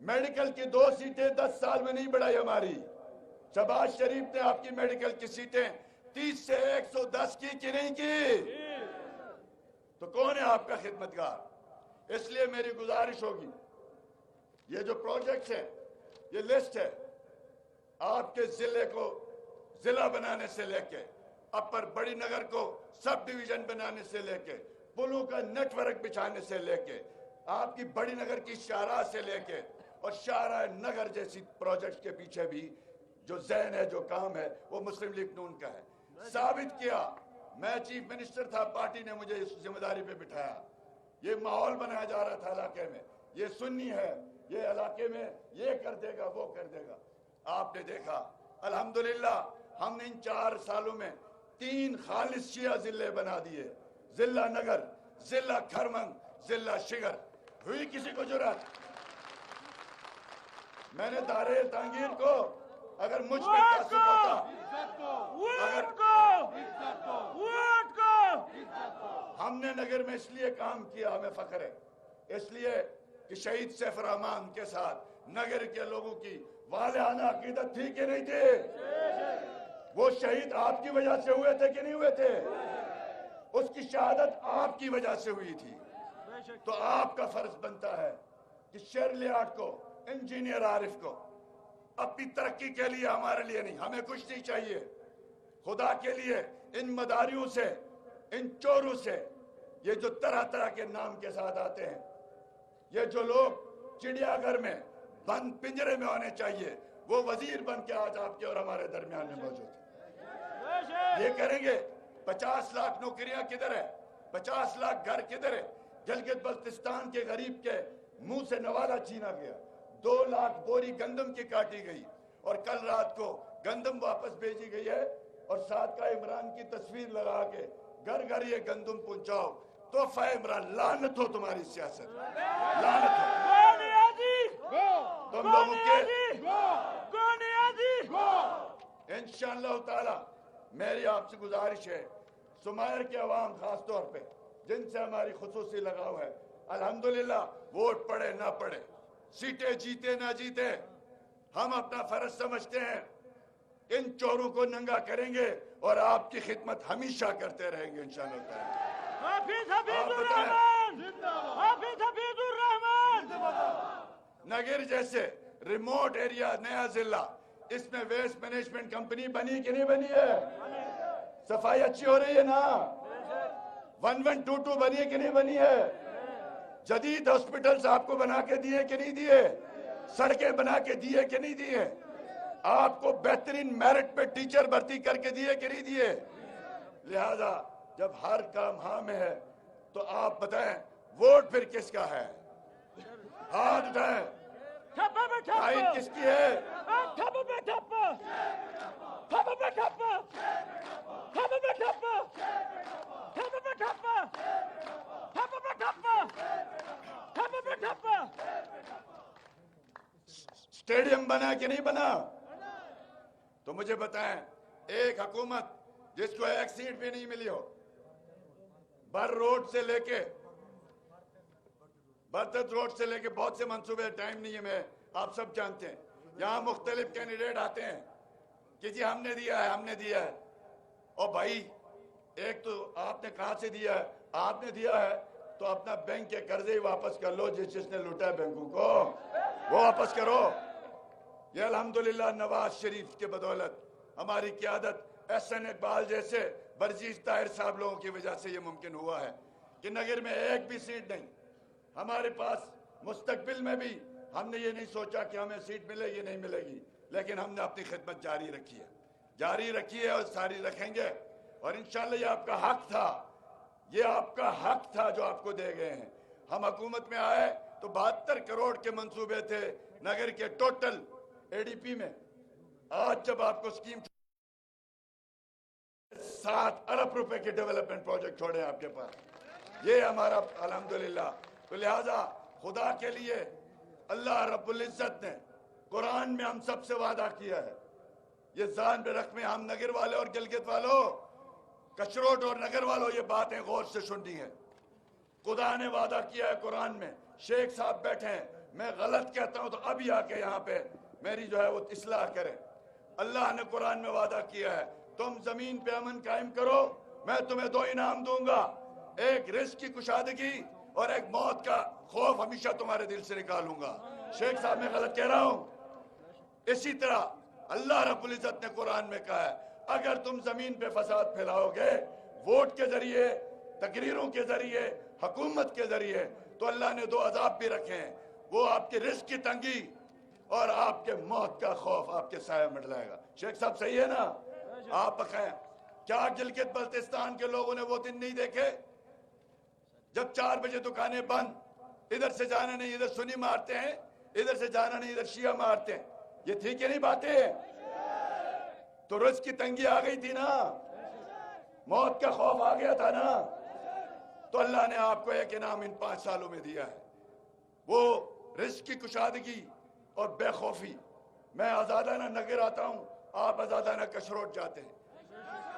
S8: میڈیکل کی 2 سیٹیں 10 سال میں نہیں بڑھائی ہماری۔ شہباز شریف نے آپ کی میڈیکل کی سیٹیں 30 سے 110 کی کہ نہیں کی؟ تو کون ہے آپ کا خدمتگار؟ اس لیے میری گزارش ہوگی، یہ جو پروجیکٹس ہے، یہ لسٹ ہے، آپ کے ضلع کو ضلع بنانے سے لے کے اپر بڑی نگر کو سب ڈویژن بنانے سے لے کے پلوں کا نیٹ ورک بچھانے سے لے کے آپ کی بڑی نگر کی شاہراہ سے لے کے اور شاہراہ نگر جیسی پروجیکٹ کے پیچھے بھی جو ذہن ہے، جو کام ہے، وہ مسلم لیگ نون کا ہے۔ ثابت کیا، میں چیف منسٹر تھا، پارٹی نے مجھے اس ذمہ داری پہ بٹھایا، یہ ماحول بنایا جا رہا تھا علاقے میں، یہ سنی ہے، یہ علاقے میں یہ کر دے گا، وہ کر دے گا۔ آپ نے دیکھا الحمدللہ ہم نے ان 4 سالوں میں 3 خالص شیعہ ضلع بنا دیے، ضلع نگر، ضلع کھرمنگ، ضلع شگر۔ ہوئی کسی کو جرات؟ میں نے دارے تانگیر کو اگر مجھ پہ تعصب ہوتا، ہم نے نگر میں اس لیے کام کیا، ہمیں فخر ہے، اس لیے کہ شہید سیف الرحمان کے ساتھ نگر کے لوگوں کی والہانہ عقیدت تھی کہ نہیں تھی؟ وہ شہید آپ کی وجہ سے ہوئے تھے کہ نہیں ہوئے تھے؟ اس کی شہادت آپ کی وجہ سے ہوئی تھی۔ تو آپ کا فرض بنتا ہے کہ شیرلی آرٹ کو، انجینئر عارف کو اپنی ترقی کے لیے، ہمارے لیے نہیں، ہمیں کچھ نہیں چاہیے، خدا کے لیے ان مداریوں سے، ان چوروں سے، یہ جو طرح طرح کے نام کے ساتھ آتے ہیں، یہ جو لوگ چڑیا گھر میں بند پنجرے میں ہونے چاہیے، وہ وزیر بن کے آج آپ کے اور ہمارے درمیان میں موجود ہیں۔ یہ کریں گے 50 لاکھ نوکریاں کدھر ہے؟ 50 لاکھ گھر کدھر ہے؟ गिलगित बल्तिस्तान के गरीब के मुंह से नवाला छीना गया, 2 लाख बोरी गंदम की काटी गई और कल रात को गंदम वापस भेजी गई है और साथ का इमरान की तस्वीर लगा के घर घर ये गंदम पहुंचाओ। तोहफा इमरान, लानत हो तुम्हारी सियासत, लानत हो तुम लोगों के। इंशाअल्लाह ताला मेरी आपसे गुजारिश है, सुमायर के अवाम खास तौर पे जिनसे हमारी खुसूसी लगाव है, अल्हम्दुलिल्लाह वोट पड़े ना पड़े, सीटें जीते ना जीते, हम अपना फर्ज समझते हैं, इन चोरों को नंगा करेंगे और आपकी खिदमत हमेशा करते रहेंगे इंशाअल्लाह ताला। नगर जैसे रिमोट एरिया नया जिला, इसमें वेस्ट मैनेजमेंट कंपनी बनी कि नहीं बनी है? सफाई अच्छी हो रही है ना? 1122 बनी है कि नहीं बनी है? जदीद हॉस्पिटल्स आपको बना के दिए कि नहीं दिए? सड़कें बना के दिए कि नहीं दिए? आपको बेहतरीन मेरिट पे टीचर भर्ती करके दिए कि नहीं दिए? लिहाजा जब हर काम हाँ में है तो आप बताएं वोट फिर किसका है? हाथ उठाएं, तारीफ किसकी है? स्टेडियम बना कि नहीं बना? तो मुझे बताएं, एक हुकूमत जिसको एक सीट भी नहीं मिली हो, बर रोड से लेके बरदत रोड से लेके बहुत से मंसूबे, टाइम नहीं है, मैं आप सब जानते हैं, यहाँ मुख्तलिफ कैंडिडेट आते हैं कि जी हमने दिया है, हमने दिया है। और भाई एक तो आपने कहाँ से दिया है? आपने दिया है तो अपना बैंक के कर्जे ही वापस कर लो, जिसने लूटा है बैंकों को वो वापस करो। ये अल्हम्दुलिल्लाह नवाज शरीफ के बदौलत, हमारी क़यादत, एहसन इकबाल जैसे बरजीश ताहिर साहब लोगों की वजह से ये मुमकिन हुआ है कि नगर में एक भी सीट नहीं। हमारे पास मुस्तकबिल में भी हमने ये नहीं सोचा कि हमें सीट मिलेगी नहीं मिलेगी, लेकिन हमने अपनी खिदमत जारी रखी है और सारी रखेंगे। और इंशाअल्लाह ये आपका हक था, ये आपका हक था जो आपको दे गए हैं। हम हुकूमत में आए तो 72 करोड़ के मंसूबे थे नगर के टोटल एडीपी में। आज जब आपको स्कीम 7 अरब रुपए के डेवलपमेंट प्रोजेक्ट छोड़े आपके पास, ये हमारा अल्हम्दुलिल्लाह। तो लिहाजा खुदा के लिए अल्लाह रब्बुल इज्जत ने कुरान में हम सबसे वादा किया है, ये जान पे रख में, हम नगर वाले और गिलगित वालों, कचरोट और नगर वालों, ये बातें गौर से सुननी है। खुदा ने वादा किया है कुरान में, शेख साहब बैठे हैं, मैं गलत कहता हूं तो अभी आके यहाँ पे मेरी जो है वो इस्लाह करें। अल्लाह ने कुरान में वादा किया है, तुम जमीन पे अमन कायम करो, मैं तुम्हें 2 इनाम दूंगा, एक रिस्क की कुशादगी और एक मौत का खौफ हमेशा तुम्हारे दिल से निकालूंगा। शेख साहब मैं गलत कह रहा हूं? इसी तरह अल्लाह रब्बुल इज्जत ने कुरान में कहा है, अगर तुम जमीन पे फसाद फैलाओगे वोट के जरिए, तकरीरों के जरिए, हुकूमत के जरिए, तो अल्लाह ने 2 अजाब भी रखे हैं, वो आपके रिस्क की तंगी और आपके मौत का खौफ आपके साया मंडलाएगा। शेख साहब सही है ना? आप बखाएं, क्या गिलगित बल्तिस्तान के लोगों ने वो दिन नहीं देखे जब 4 बजे दुकानें बंद, इधर से जाना नहीं, इधर सुन्नी मारते हैं, इधर से जाना नहीं, इधर शिया मारते हैं? ये थी कि नहीं बातें? तो रिस्क की तंगी आ गई थी ना, मौत का खौफ आ गया था ना। तो अल्लाह ने आपको एक इनाम इन 5 सालों में दिया है, वो रिस्क की कुशादगी और बेखौफी। मैं आजादाना नगर आता हूं, आप आजादाना कशरोट जाते हैं,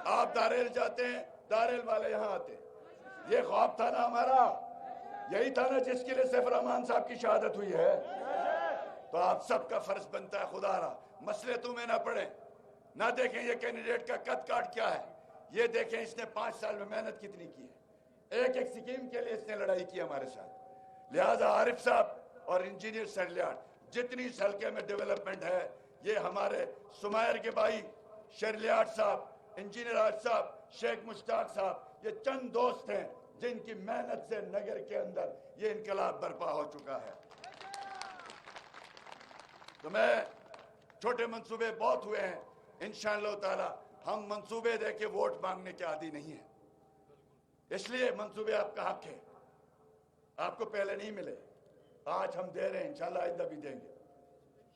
S8: आप दारेल जाते हैं, दारेल वाले यहां आते हैं। ये ख्वाब था ना हमारा, यही था ना जिसके लिए सैफ रहमान साहब की शहादत हुई है। तो आप सबका फर्ज बनता है, खुदा रहा मसले तुम्हें ना पड़े, ना देखें ये कैंडिडेट का कद काट क्या है, ये देखें इसने 5 साल में मेहनत कितनी की है, एक एक स्कीम के लिए इसने लड़ाई की हमारे साथ। लिहाजा आरिफ साहब और इंजीनियर शर्लियाट, जितनी इस हल्के में डेवलपमेंट है, ये हमारे सुमायर के भाई शर्लियाट साहब, इंजीनियर आरिफ साहब, शेख मुश्ताक साहब, ये चंद दोस्त हैं जिनकी मेहनत से नगर के अंदर ये इनकलाब बर्पा हो चुका है। तो मैं, छोटे मंसूबे बहुत हुए हैं, इंशाअल्लाह ताला हम मंसूबे दे के वोट मांगने के आदी नहीं है, इसलिए मंसूबे आपका हक है। आपको पहले नहीं मिले, आज हम दे रहे हैं, इंशाल्लाह आइंदा भी देंगे।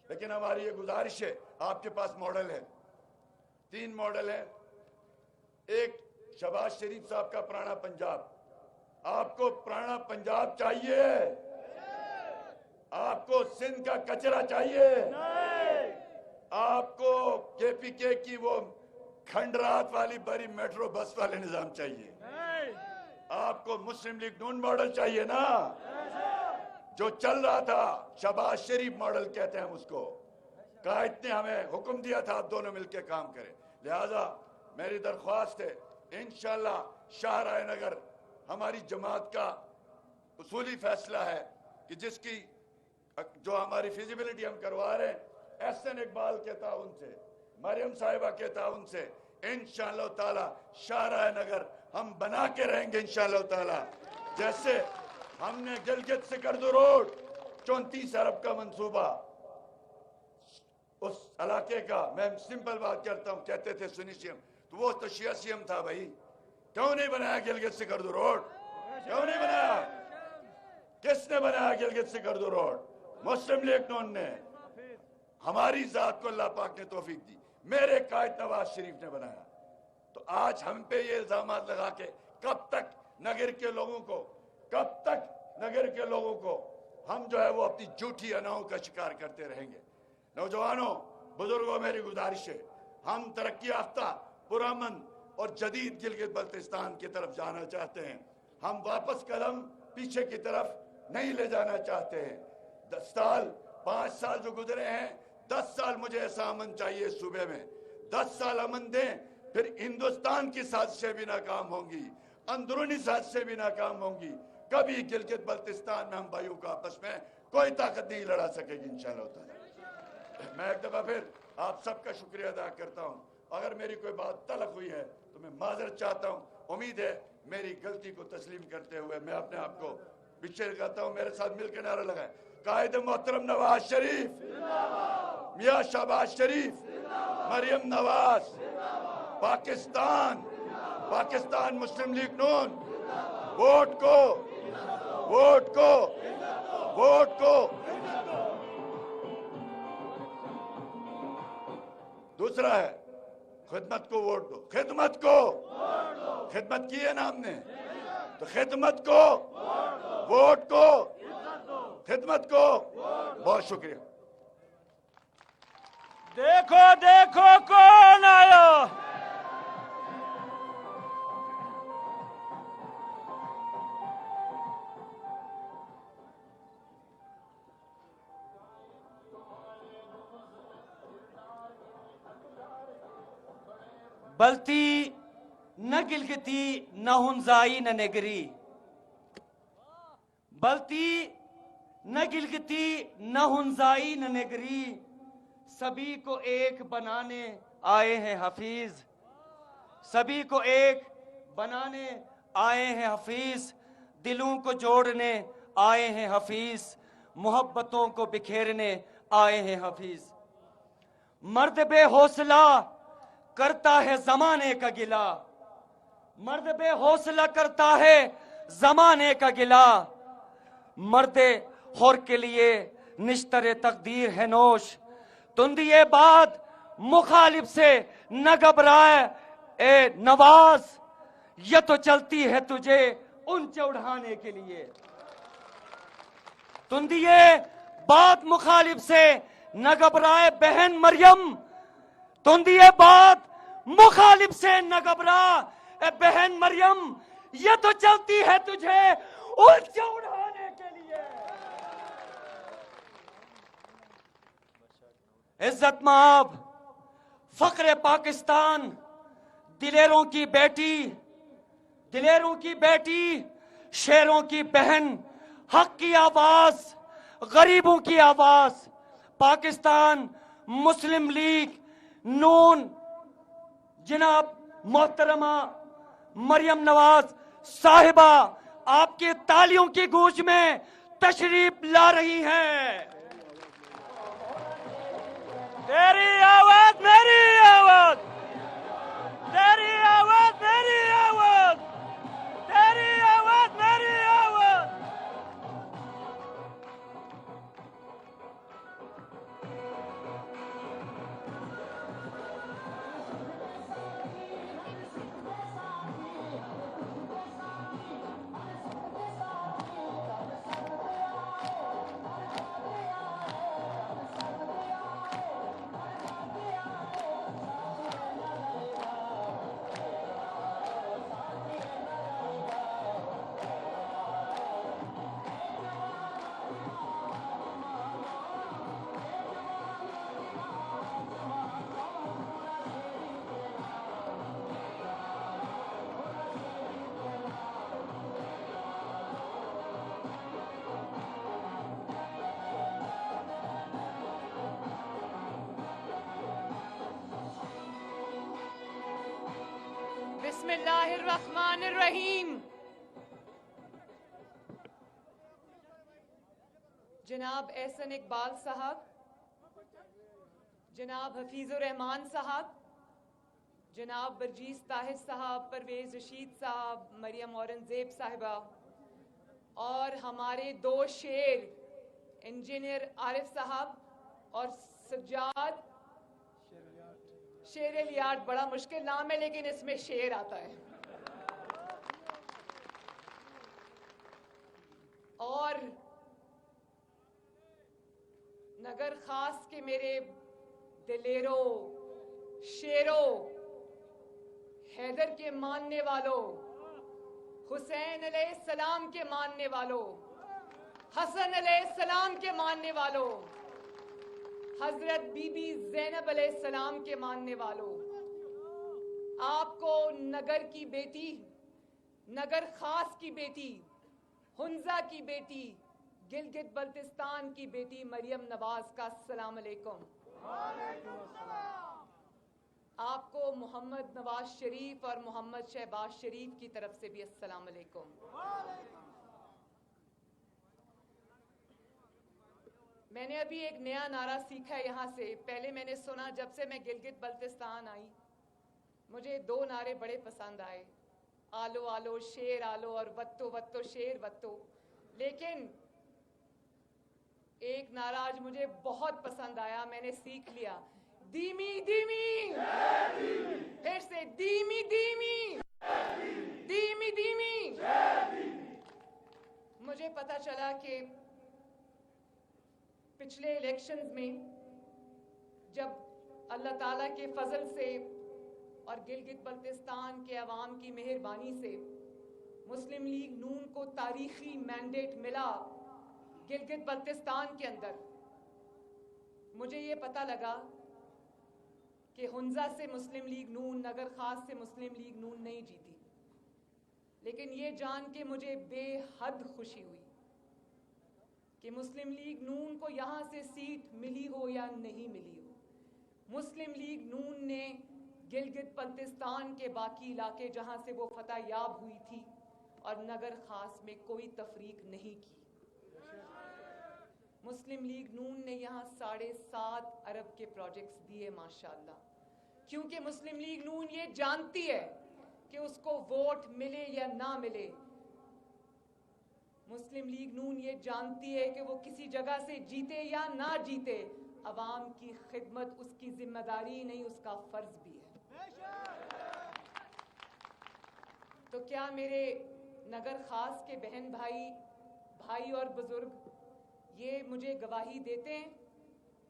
S8: लेकिन हमारी ये गुजारिश है, आपके पास मॉडल है, 3 मॉडल है। एक शहबाज शरीफ साहब का पुराना पंजाब, आपको पुराना पंजाब चाहिए? आपको सिंध का कचरा चाहिए? आपको केपीके की वो खंडरात वाली बड़ी मेट्रो बस वाले निजाम चाहिए? आपको मुस्लिम लीग नून मॉडल चाहिए ना, जो चल रहा था, शहबाज शरीफ मॉडल कहते हैं हम उसको। कायद ने हमें हुक्म दिया था आप दोनों मिलकर काम करें। लिहाजा मेरी दरख्वास्त है, इंशाल्लाह शाहराह नगर हमारी जमात का उसूली फैसला है कि जिसकी जो हमारी फिजिबिलिटी हम करवा रहे हैं, एहसन इकबाल के ताउन से, मरियम साहिबा के ताउन से, इंशाअल्लाह ताला शाहराह नगर हम बना के रहेंगे इंशाअल्लाह ताला। जैसे हमने गिलगित सिकरदू रोड 34 अरब का मंसूबा, उस इलाके का, मैं सिंपल बात करता हूं, कहते थे सुन्नी सीएम, तो वो तो शिया सीएम था भाई, क्यों नहीं बनाया गिलगित सिकरदू रोड? क्यों नहीं बनाया? किसने बनाया गिलगित सिकरदू रोड? मुस्लिम लीग नून ने। हमारी जात को अल्लाह पाक ने तौफीक दी, मेरे कायद नवाज शरीफ ने बनाया। तो आज हम पे ये इल्जाम लगा के कब तक नगर के लोगों को, कब तक नगर के लोगों को हम जो है वो अपनी झूठी अनाओं का शिकार करते रहेंगे? नौजवानों, बुजुर्गों, मेरी गुजारिश है, हम तरक्की याफ्ता, पुरअमन और जदीद गिलगित बल्तिस्तान की तरफ जाना चाहते हैं। हम वापस कदम पीछे की तरफ नहीं ले जाना चाहते हैं। 10 साल 5 साल जो गुजरे हैं, 10 साल मुझे ऐसा अमन चाहिए सूबे में। 10 साल अमन दें, फिर हिंदुस्तान की साजिशें भी नाकाम होंगी, अंदरूनी साजिशें भी नाकाम होंगी। कभी गिलगित बल्तिस्तान में हम भाइयों का आपस में कोई ताकत नहीं लड़ा सकेगी इंशाअल्लाह ताला। मैं एक दफा फिर आप सबका शुक्रिया अदा करता हूँ। अगर मेरी कोई बात तलख हुई है तो मैं माजरत चाहता हूँ। उम्मीद है मेरी गलती को तस्लीम करते हुए मैं अपने आप को पीछे करता हूँ। मेरे साथ मिलकर नारा लगाए, कायद मोहतरम नवाज शरीफ, मियां शहबाज शरीफ, मरियम नवाज, पाकिस्तान, पाकिस्तान मुस्लिम लीग नून, वोट को, वोट को, वोट को। दूसरा है खिदमत को वोट दो, खिदमत को, खिदमत की है ना हमने, तो खिदमत को, वोट को, खिदमत को। बहुत शुक्रिया।
S2: देखो देखो कौन आया।
S6: बलती न गिलगिती न हुंजाई न नेगरी, बलती न गिलगिती न हुंजाई न नेगरी, सभी को एक बनाने आए हैं हफीज, सभी को एक बनाने आए हैं हफीज, दिलों को जोड़ने आए हैं हफीज, मोहब्बतों को बिखेरने आए हैं हफीज। मर्द बेहौसला करता है जमाने का गिला, मर्द बेहौसला करता है जमाने का गिला, मर्दे हौर के लिए निश्तरे तकदीर है नोश, तुंदिए बात मुखालिफ से न घबराए ए नवाज, ये तो चलती है तुझे ऊंचे उठाने के लिए। तुंदिए बात मुखालिफ से न घबराए बहन मरियम, तुंदिए बात मुखालिफ से न घबरा ए बहन मरियम, ये तो चलती है तुझे ऊंचे उठाने के लिए। इज्जत माब, फक्र पाकिस्तान, दिलेरों की बेटी, दिलेरों की बेटी, शेरों की बहन, हक की आवाज, गरीबों की आवाज, पाकिस्तान मुस्लिम लीग नून जनाब मोहतरमा मरियम नवाज साहिबा आपकी तालियों की गूंज में तशरीफ ला रही हैं।
S2: तेरी आवाज मेरी आवाज, तेरी आवाज मेरी आवाज, तेरी आवाज मेरी आवाज,
S9: बिस्मिल्लाहिर्रहमानिर्रहीम। जनाब एहसन इकबाल साहब, जनाब हफीजुर रहमान साहब, जनाब बरजीस ताहिर साहब, परवेज रशीद साहब, मरियम औरंगजेब साहिबा और हमारे दो शेर इंजीनियर आरिफ साहब और सज्जाद शेर लियाट। बड़ा मुश्किल नाम है लेकिन इसमें शेर आता है। और नगर खास के मेरे दिलेरों, शेरों, हैदर के मानने वालों, हुसैन अलैहिस्सलाम के मानने वालों, हसन अलैहिस्सलाम के मानने वालों, हजरत बीबी ज़ैनब अलैहिस्सलाम के मानने वालों, आपको नगर की बेटी, नगर खास की बेटी, हुंजा की बेटी, गिलगित बल्तिस्तान की बेटी मरियम नवाज का अस्सलाम अलैकुम। आपको मोहम्मद नवाज शरीफ और मोहम्मद शहबाज शरीफ की तरफ से भी अस्सलाम अलैकुम। मैंने अभी एक नया नारा सीखा है यहाँ से। पहले मैंने सुना, जब से मैं गिलगित बल्तिस्तान आई मुझे दो नारे बड़े पसंद आए, आलो आलो शेर आलो और वत्तो वत्तो शेर वत्तो। लेकिन एक नारा आज मुझे बहुत पसंद आया, मैंने सीख लिया, धीमी धीमी, फिर से धीमी धीमी, धीमी धीमी। मुझे पता चला कि पिछले इलेक्शंस में जब अल्लाह ताला के फजल से और गिलगित बल्तिस्तान के अवाम की मेहरबानी से मुस्लिम लीग नून को तारीखी मैंडेट मिला गिलगित बल्तिस्तान के अंदर, मुझे ये पता लगा कि हुंजा से मुस्लिम लीग नून, नगर खास से मुस्लिम लीग नून नहीं जीती। लेकिन ये जान के मुझे बेहद खुशी हुई कि मुस्लिम लीग नून को यहाँ से सीट मिली हो या नहीं मिली हो, मुस्लिम लीग नून ने गिलगित बल्तिस्तान के बाकी इलाके जहाँ से वो फतह याब हुई थी और नगर खास में कोई तफरीक नहीं की। मुस्लिम लीग नून ने यहाँ 7.5 अरब के प्रोजेक्ट्स दिए माशाल्लाह, क्योंकि मुस्लिम लीग नून ये जानती है कि उसको वोट मिले या ना मिले, मुस्लिम लीग नून ये जानती है कि वो किसी जगह से जीते या ना जीते, अवाम की खिदमत उसकी जिम्मेदारी नहीं, उसका फर्ज भी है। तो क्या मेरे नगर खास के बहन भाई, भाई और बुजुर्ग ये मुझे गवाही देते हैं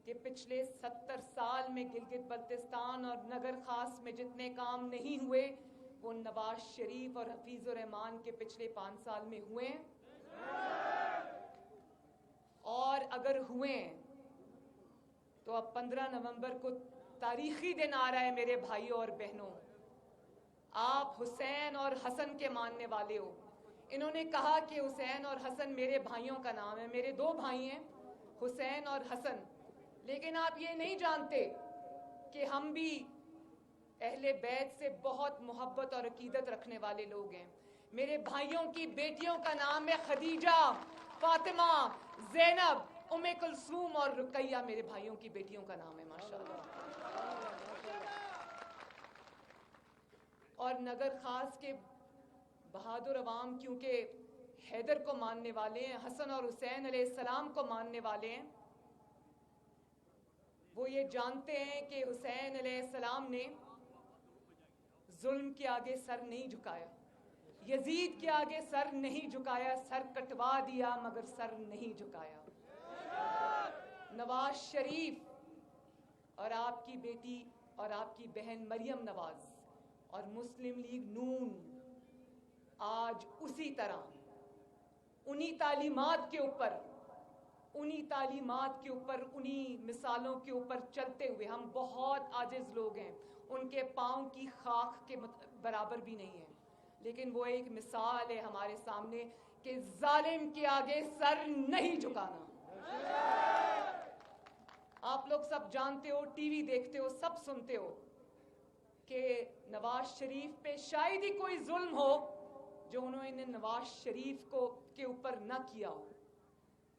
S9: कि पिछले 70 साल में गिलगित बल्तिस्तान और नगर खास में जितने काम नहीं हुए वो नवाज शरीफ और हफीजुर रहमान के पिछले 5 साल में हुए हैं? और अगर हुए तो अब 15 नवंबर को तारीखी दिन आ रहा है मेरे भाइयों और बहनों। आप हुसैन और हसन के मानने वाले हो। इन्होंने कहा कि हुसैन और हसन मेरे भाइयों का नाम है, मेरे 2 भाई हैं हुसैन और हसन। लेकिन आप ये नहीं जानते कि हम भी अहले बैत से बहुत मोहब्बत और अकीदत रखने वाले लोग हैं। मेरे भाइयों की बेटियों का नाम है खदीजा, फातिमा, ज़ैनब, उम्मे कुलसूम और रुकैया, मेरे भाइयों की बेटियों का नाम है माशाल्लाह। और नगर खास के बहादुर अवाम क्योंकि हैदर को मानने वाले हैं, हसन और हुसैन अलैहिस्सलाम को मानने वाले हैं, वो ये जानते हैं कि हुसैन अलैहिस्सलाम ने जुल्म के आगे सर नहीं झुकाया, यजीद के आगे सर नहीं झुकाया, सर कटवा दिया मगर सर नहीं झुकाया। नवाज शरीफ और आपकी बेटी और आपकी बहन मरियम नवाज और मुस्लिम लीग नून आज उसी तरह उन्हीं तालीमात के ऊपर, उन्हीं मिसालों के ऊपर चलते हुए, हम बहुत आजिज लोग हैं, उनके पाँव की खाक के बराबर भी नहीं है, लेकिन वो एक मिसाल है हमारे सामने कि जालिम के आगे सर नहीं झुकाना। आप लोग सब जानते हो, टीवी देखते हो, सब सुनते हो کہ نواز شریف پہ شاید ہی کوئی ظلم ہو جو انہوں نے نواز شریف کو کے اوپر نہ کیا ہو.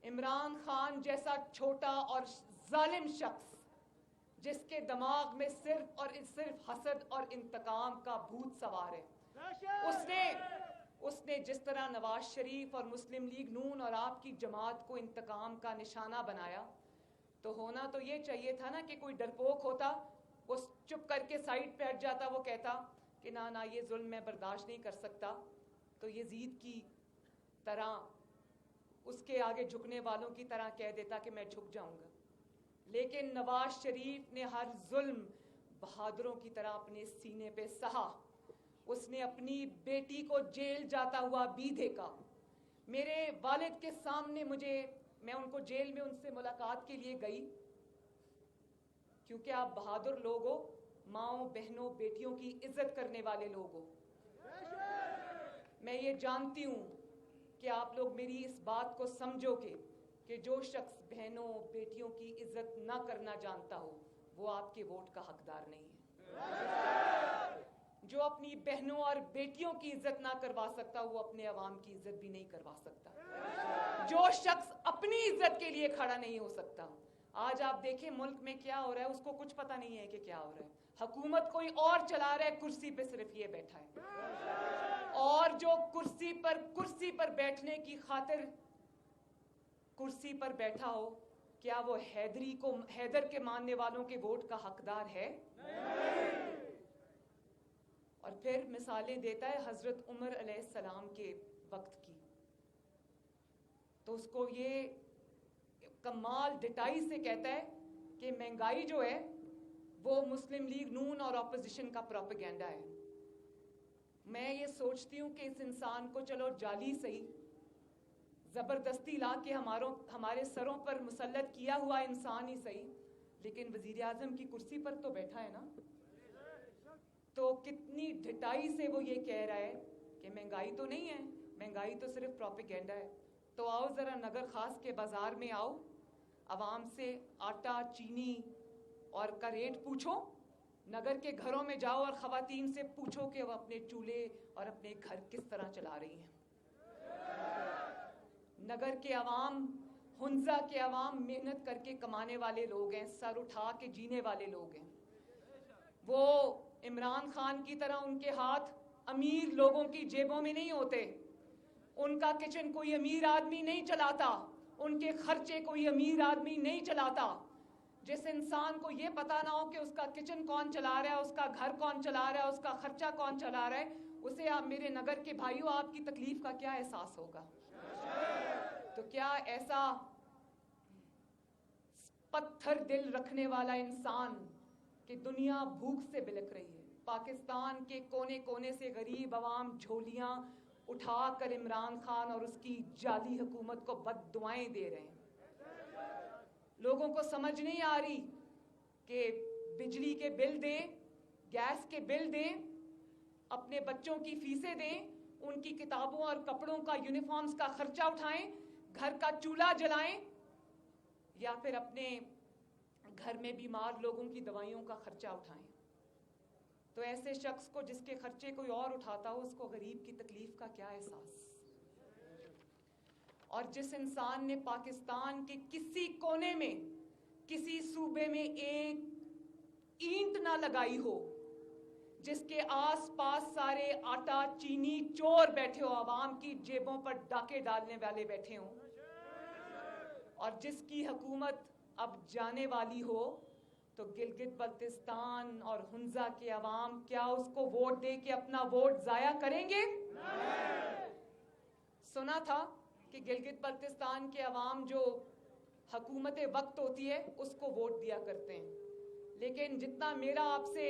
S9: عمران خان جیسا چھوٹا اور ظالم شخص جس کے دماغ میں صرف اور صرف حسد اور انتقام کا بھوت سوار ہے، اس نے جس طرح نواز شریف اور مسلم لیگ نون اور آپ کی جماعت کو انتقام کا نشانہ بنایا، تو ہونا تو یہ چاہیے تھا نا کہ کوئی ڈرپوک ہوتا، وہ چپ کر کے سائڈ پہ ہٹ جاتا، وہ کہتا کہ نہ یہ ظلم میں برداشت نہیں کر سکتا، تو یزید کی طرح اس کے آگے جھکنے والوں کی طرح کہہ دیتا کہ میں جھک جاؤں گا. لیکن نواز شریف نے ہر ظلم بہادروں کی طرح اپنے سینے پہ سہا. اس نے اپنی بیٹی کو جیل جاتا ہوا بھی دیکھا. میرے والد کے سامنے میں ان کو جیل میں ان سے ملاقات کے لیے گئی، کیونکہ آپ بہادر لوگ ہو، ماؤں بہنوں بیٹیوں کی عزت کرنے والے لوگ ہو. میں یہ جانتی ہوں کہ آپ لوگ میری اس بات کو سمجھو گے کہ جو شخص بہنوں بیٹیوں کی عزت نہ کرنا جانتا ہو وہ آپ کے ووٹ کا حقدار نہیں ہے. جو اپنی بہنوں اور بیٹیوں کی عزت نہ کروا سکتا وہ اپنے عوام کی عزت بھی نہیں کروا سکتا. جو شخص اپنی عزت کے لیے کھڑا نہیں ہو سکتا. آج آپ دیکھیں ملک میں کیا ہو رہا ہے، اس کو کچھ پتہ نہیں ہے کہ کیا ہو رہا ہے. حکومت کوئی اور چلا رہا ہے، کرسی پہ صرف یہ بیٹھا ہے، اور جو کرسی پر بیٹھنے کی خاطر کرسی پر بیٹھا ہو، کیا وہ حیدر کے ماننے والوں کے ووٹ کا حقدار ہے؟ اور پھر مثالیں دیتا ہے حضرت عمر علیہ السلام کے وقت کی، تو اس کو یہ کمال ڈٹائی سے کہتا ہے کہ مہنگائی جو ہے وہ مسلم لیگ نون اور اپوزیشن کا پروپیگنڈا ہے. میں یہ سوچتی ہوں کہ اس انسان کو چلو جعلی صحیح، زبردستی لا کے ہمارے سروں پر مسلط کیا ہوا انسان ہی صحیح، لیکن وزیر اعظم کی کرسی پر تو بیٹھا ہے نا. تو کتنی ڈھٹائی سے وہ یہ کہہ رہا ہے کہ مہنگائی تو نہیں ہے، مہنگائی تو صرف پروپیگنڈا ہے. تو آؤ ذرا نگر خاص کے بازار میں آؤ، عوام سے آٹا چینی اور کا ریٹ پوچھو. نگر کے گھروں میں جاؤ اور خواتین سے پوچھو کہ وہ اپنے چولہے اور اپنے گھر کس طرح چلا رہی ہیں. نگر کے عوام، ہنزا کے عوام محنت کر کے کمانے والے لوگ ہیں، سر اٹھا کے جینے والے لوگ ہیں. وہ عمران خان کی طرح ان کے ہاتھ امیر لوگوں کی جیبوں میں نہیں ہوتے. ان کا کچن کوئی امیر آدمی نہیں چلاتا، ان کے خرچے کوئی امیر آدمی نہیں چلاتا. جس انسان کو یہ پتا نہ ہو کہ اس کا کچن کون چلا رہا ہے، اس کا گھر کون چلا رہا ہے، اس کا خرچہ کون چلا رہا ہے، اسے آپ میرے نگر کے بھائیوں آپ کی تکلیف کا کیا احساس ہوگا؟ تو کیا ایسا پتھر دل رکھنے والا انسان کہ دنیا بھوک سے بلک رہی ہے، پاکستان کے کونے کونے سے غریب عوام جھولیاں اٹھا کر عمران خان اور اس کی جعلی حکومت کو بد دعائیں دے رہے ہیں. لوگوں کو سمجھ نہیں آ رہی کہ بجلی کے بل دیں، گیس کے بل دیں، اپنے بچوں کی فیسیں دیں، ان کی کتابوں اور کپڑوں کا یونیفارمز کا خرچہ اٹھائیں، گھر کا چولہا جلائیں، یا پھر اپنے گھر میں بیمار لوگوں کی دوائیوں کا خرچہ اٹھائیں. تو ایسے شخص کو جس کے خرچے کوئی اور اٹھاتا ہو، اس کو غریب کی تکلیف کا کیا احساس؟ اور جس انسان نے پاکستان کے کسی کونے میں کسی صوبے میں ایک اینٹ نہ لگائی ہو، جس کے آس پاس سارے آٹا چینی چور بیٹھے ہو، عوام کی جیبوں پر ڈاکے ڈالنے والے بیٹھے ہوں، اور جس کی حکومت اب جانے والی ہو، تو گلگت بلتستان اور ہنزا کے عوام کیا اس کو ووٹ دے کے اپنا ووٹ ضائع کریں گے؟ سنا تھا کہ گلگت بلتستان کے عوام جو حکومت وقت ہوتی ہے اس کو ووٹ دیا کرتے ہیں، لیکن جتنا میرا آپ سے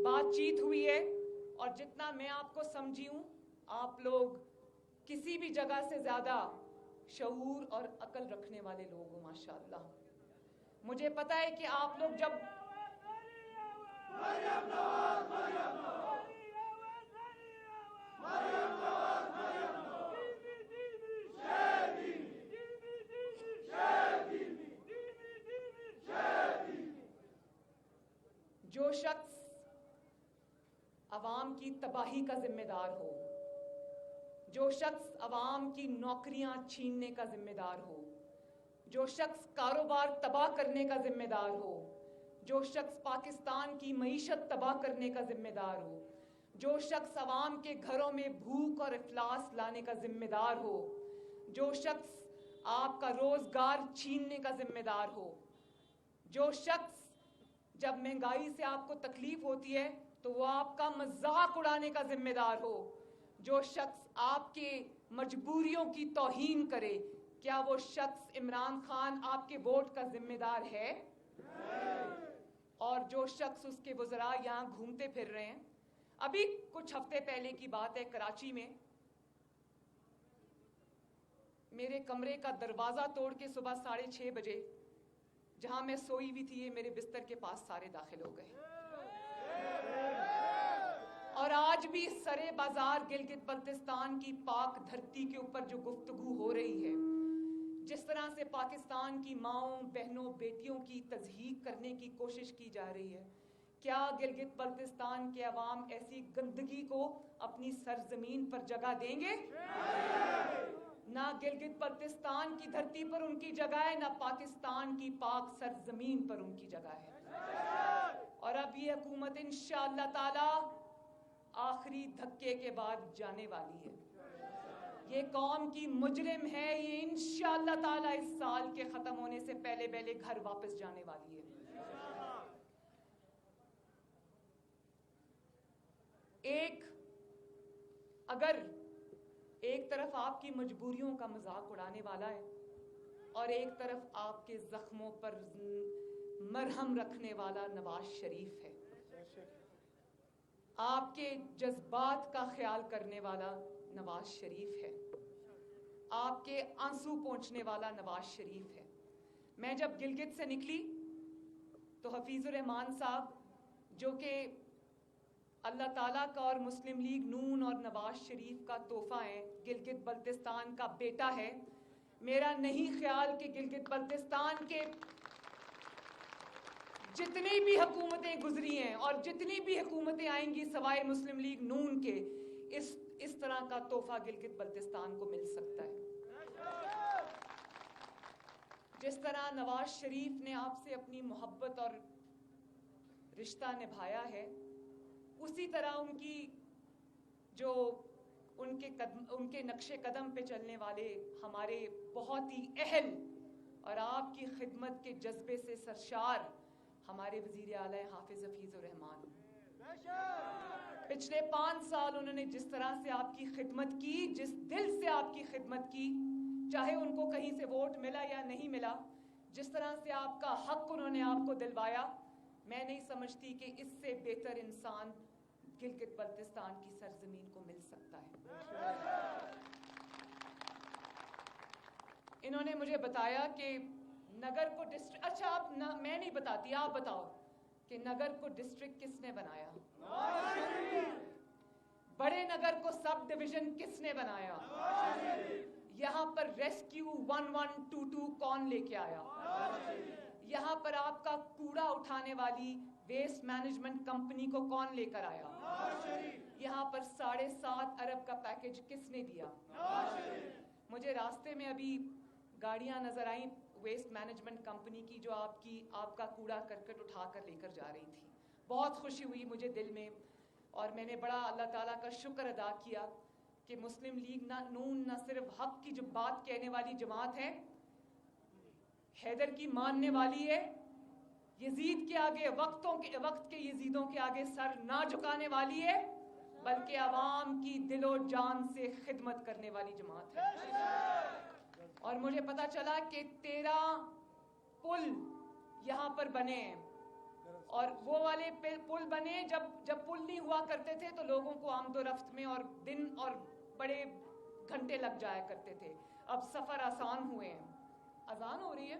S9: بات چیت ہوئی ہے اور جتنا میں آپ کو سمجھی ہوں، آپ لوگ کسی بھی جگہ سے زیادہ شعور اور عقل رکھنے والے لوگ ہوں ماشاءاللہ. مجھے پتا ہے کہ آپ لوگ جب جو شخص अवाम की तबाही का जिम्मेदार हो, जो शख्स अवाम की नौकरियां छीनने का जिम्मेदार हो, जो शख्स कारोबार तबाह करने का जिम्मेदार हो, जो शख्स पाकिस्तान की मईशत तबाह करने का जिम्मेदार हो, जो शख्स अवाम के घरों में भूख और इफलास लाने का जिम्मेदार हो, जो शख्स आपका रोजगार छीनने का जिम्मेदार हो, जो शख्स जब महंगाई से आपको तकलीफ होती है तो वो आपका मजाक उड़ाने का जिम्मेदार हो, जो शख्स आपके मजबूरियों की तौहीन करे, क्या वो शख्स इमरान खान आपके वोट का जिम्मेदार है? और जो शख्स उसके वज़रा यहाँ घूमते फिर रहे हैं, अभी कुछ हफ्ते पहले की बात है, कराची में मेरे कमरे का दरवाजा तोड़ के सुबह 6:30 बजे जहां मैं सोई हुई थी, ये मेरे बिस्तर के पास सारे दाखिल हो गए। और आज भी सरे बाजार गिलगित बल्तिस्तान की पाक धरती के ऊपर जो गुफ्तगू हो रही है, जिस तरह से पाकिस्तान की माओं, बहनों, बेटियों की तज़हीक करने की कोशिश की जा रही है, क्या गिलगित बल्तिस्तान के अवाम ऐसी गंदगी को अपनी सरजमीन पर जगह देंगे? ना गिलगित बल्तिस्तान की धरती पर उनकी जगह है, ना पाकिस्तान की पाक सरजमीन पर उनकी जगह है। और अब ये हुकूमत इंशाअल्लाह ताला आखिरी धक्के के बाद जाने वाली है। ये कौम की मुजरिम है, ये इंशाअल्लाह ताला इस साल के खत्म होने से पहले पहले घर वापस जाने वाली है। अगर एक तरफ आपकी मजबूरियों का मजाक उड़ाने वाला है और एक तरफ आपके जख्मों पर मरहम रखने वाला नवाज शरीफ है, आपके जज्बात का ख्याल करने वाला नवाज शरीफ है, आपके आंसू पोंछने वाला नवाज शरीफ है। मैं जब गिलगित से निकली तो हफीजुर रहमान साहब, जो कि अल्लाह ताला का और मुस्लिम लीग नून और नवाज शरीफ का तोहफा है, गिलगित बल्तिस्तान का बेटा है, मेरा नहीं ख्याल कि गिलगित बल्तिस्तान के जितनी भी हुकूमतें गुजरी हैं और जितनी भी हुकूमतें आएंगी सवाए मुस्लिम लीग नून के, इस तरह का तोहफा गिलगित बल्तिस्तान को मिल सकता है। जिस तरह नवाज शरीफ ने आपसे अपनी मोहब्बत और रिश्ता निभाया है, उसी तरह उनकी जो उनके नक्शे कदम पे चलने वाले हमारे बहुत ही अहल और आपकी खिदमत के जज्बे से सरशार हमारे वजीर आला हाफिज हफीजुर रहमान, पिछले 5 साल उन्होंने जिस तरह से आपकी खिदमत की, जिस दिल से आपकी खिदमत की, चाहे उनको कहीं से वोट मिला या नहीं मिला, जिस तरह से आपका हक उन्होंने आपको दिलवाया, मैं नहीं समझती कि इससे बेहतर इंसान गिलगित बल्तिस्तान की सरजमीन को मिल सकता है। इन्होंने मुझे बताया कि नगर को डिस्ट्रिक्ट, अच्छा आप मैं नहीं बताती, आप बताओ कि नगर को डिस्ट्रिक्ट किसने बनाया? बड़े नगर को सब डिवीजन किसने बनाया? यहाँ पर रेस्क्यू 1122 कौन लेके आया? यहाँ पर आपका कूड़ा उठाने वाली वेस्ट मैनेजमेंट कंपनी को कौन लेकर आया? यहाँ पर 7.5 अरब का पैकेज किसने दिया? मुझे रास्ते में अभी गाड़ियां नजर आई वेस्ट मैनेजमेंट कंपनी की, जो आपका कूड़ा करकट उठाकर लेकर जा रही थी। बहुत खुशी हुई मुझे दिल में, और मैंने बड़ा अल्लाह ताला का शुक्र अदा किया कि मुस्लिम लीग नून न सिर्फ हक की जो बात कहने वाली जमात है, हैदर की मानने वाली है, यजीद के आगे वक्त के यजीदों के आगे सर ना झुकाने वाली है, बल्कि आवाम की दिलो जान से खिदमत करने वाली जमात है। और मुझे पता चला कि 13 पुल यहाँ पर बने हैं, और वो वाले पुल बने जब पुल नहीं हुआ करते थे तो लोगों को आमदोरफ्त में और दिन और बड़े घंटे लग जाया करते थे। अब सफर आसान हुए हैं। अजान हो रही है।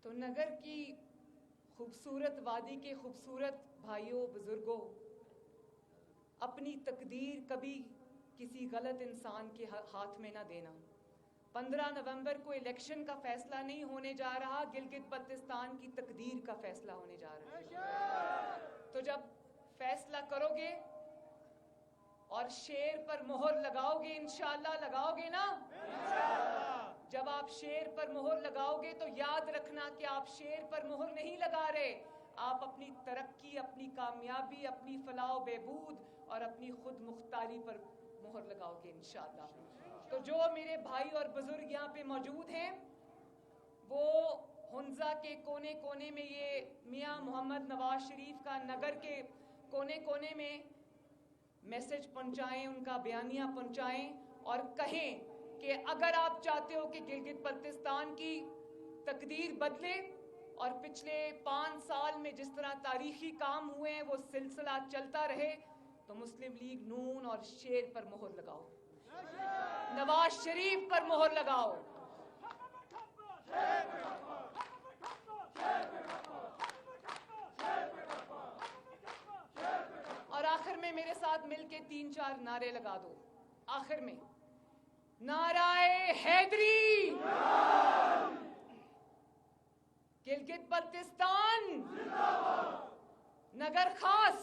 S9: تو نگر کی خوبصورت وادی کے خوبصورت بھائیوں بزرگوں، اپنی تقدیر کبھی کسی غلط انسان کے ہاتھ میں نہ دینا۔ 15 نومبر کو الیکشن کا فیصلہ نہیں ہونے جا رہا، گلگت بلتستان کی تقدیر کا فیصلہ ہونے جا رہا ہے۔ تو جب فیصلہ کرو گے اور شیر پر مہر لگاؤ گے، انشاءاللہ لگاؤ گے نا؟ جب آپ شیر پر مہر لگاؤ گے تو یاد رکھنا کہ آپ شیر پر مہر نہیں لگا رہے، آپ اپنی ترقی، اپنی کامیابی، اپنی فلاح و بہبود اور اپنی خود مختاری پر مہر لگاؤ گے انشاءاللہ۔ تو جو میرے بھائی اور بزرگ یہاں پہ موجود ہیں، وہ ہنزا کے کونے کونے میں، یہ میاں محمد نواز شریف کا نگر کے کونے کونے میں میسج پہنچائیں، ان کا بیانیہ پہنچائیں اور کہیں کہ اگر آپ چاہتے ہو کہ گلگت بلتستان کی تقدیر بدلے اور پچھلے 5 سال میں جس طرح تاریخی کام ہوئے ہیں وہ سلسلہ چلتا رہے، تو مسلم لیگ نون اور شیر پر مہر لگاؤ، نواز شریف پر مہر لگاؤ۔ اور آخر میں میرے ساتھ مل کے 3-4 نعرے لگا دو۔ آخر میں نعرہ حیدری، گلگت بلتستان نگر خاص،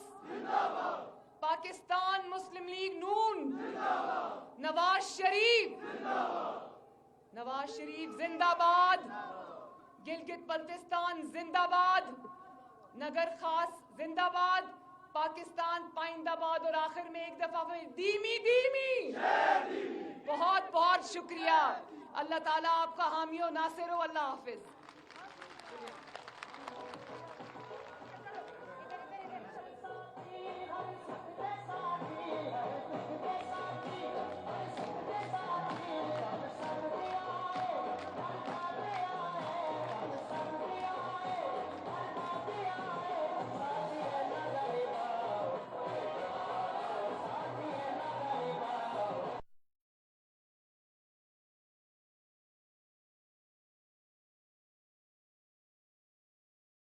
S9: پاکستان مسلم لیگ نون، نواز شریف زندہ باد، گلگت بلتستان زندہ باد، نگر خاص زندہ باد، پاکستان پائندہ باد۔ اور آخر میں ایک دفعہ دیمی بہت بہت شکریہ۔ اللہ تعالیٰ آپ کا حامی و ناصر ہو۔ اللہ حافظ۔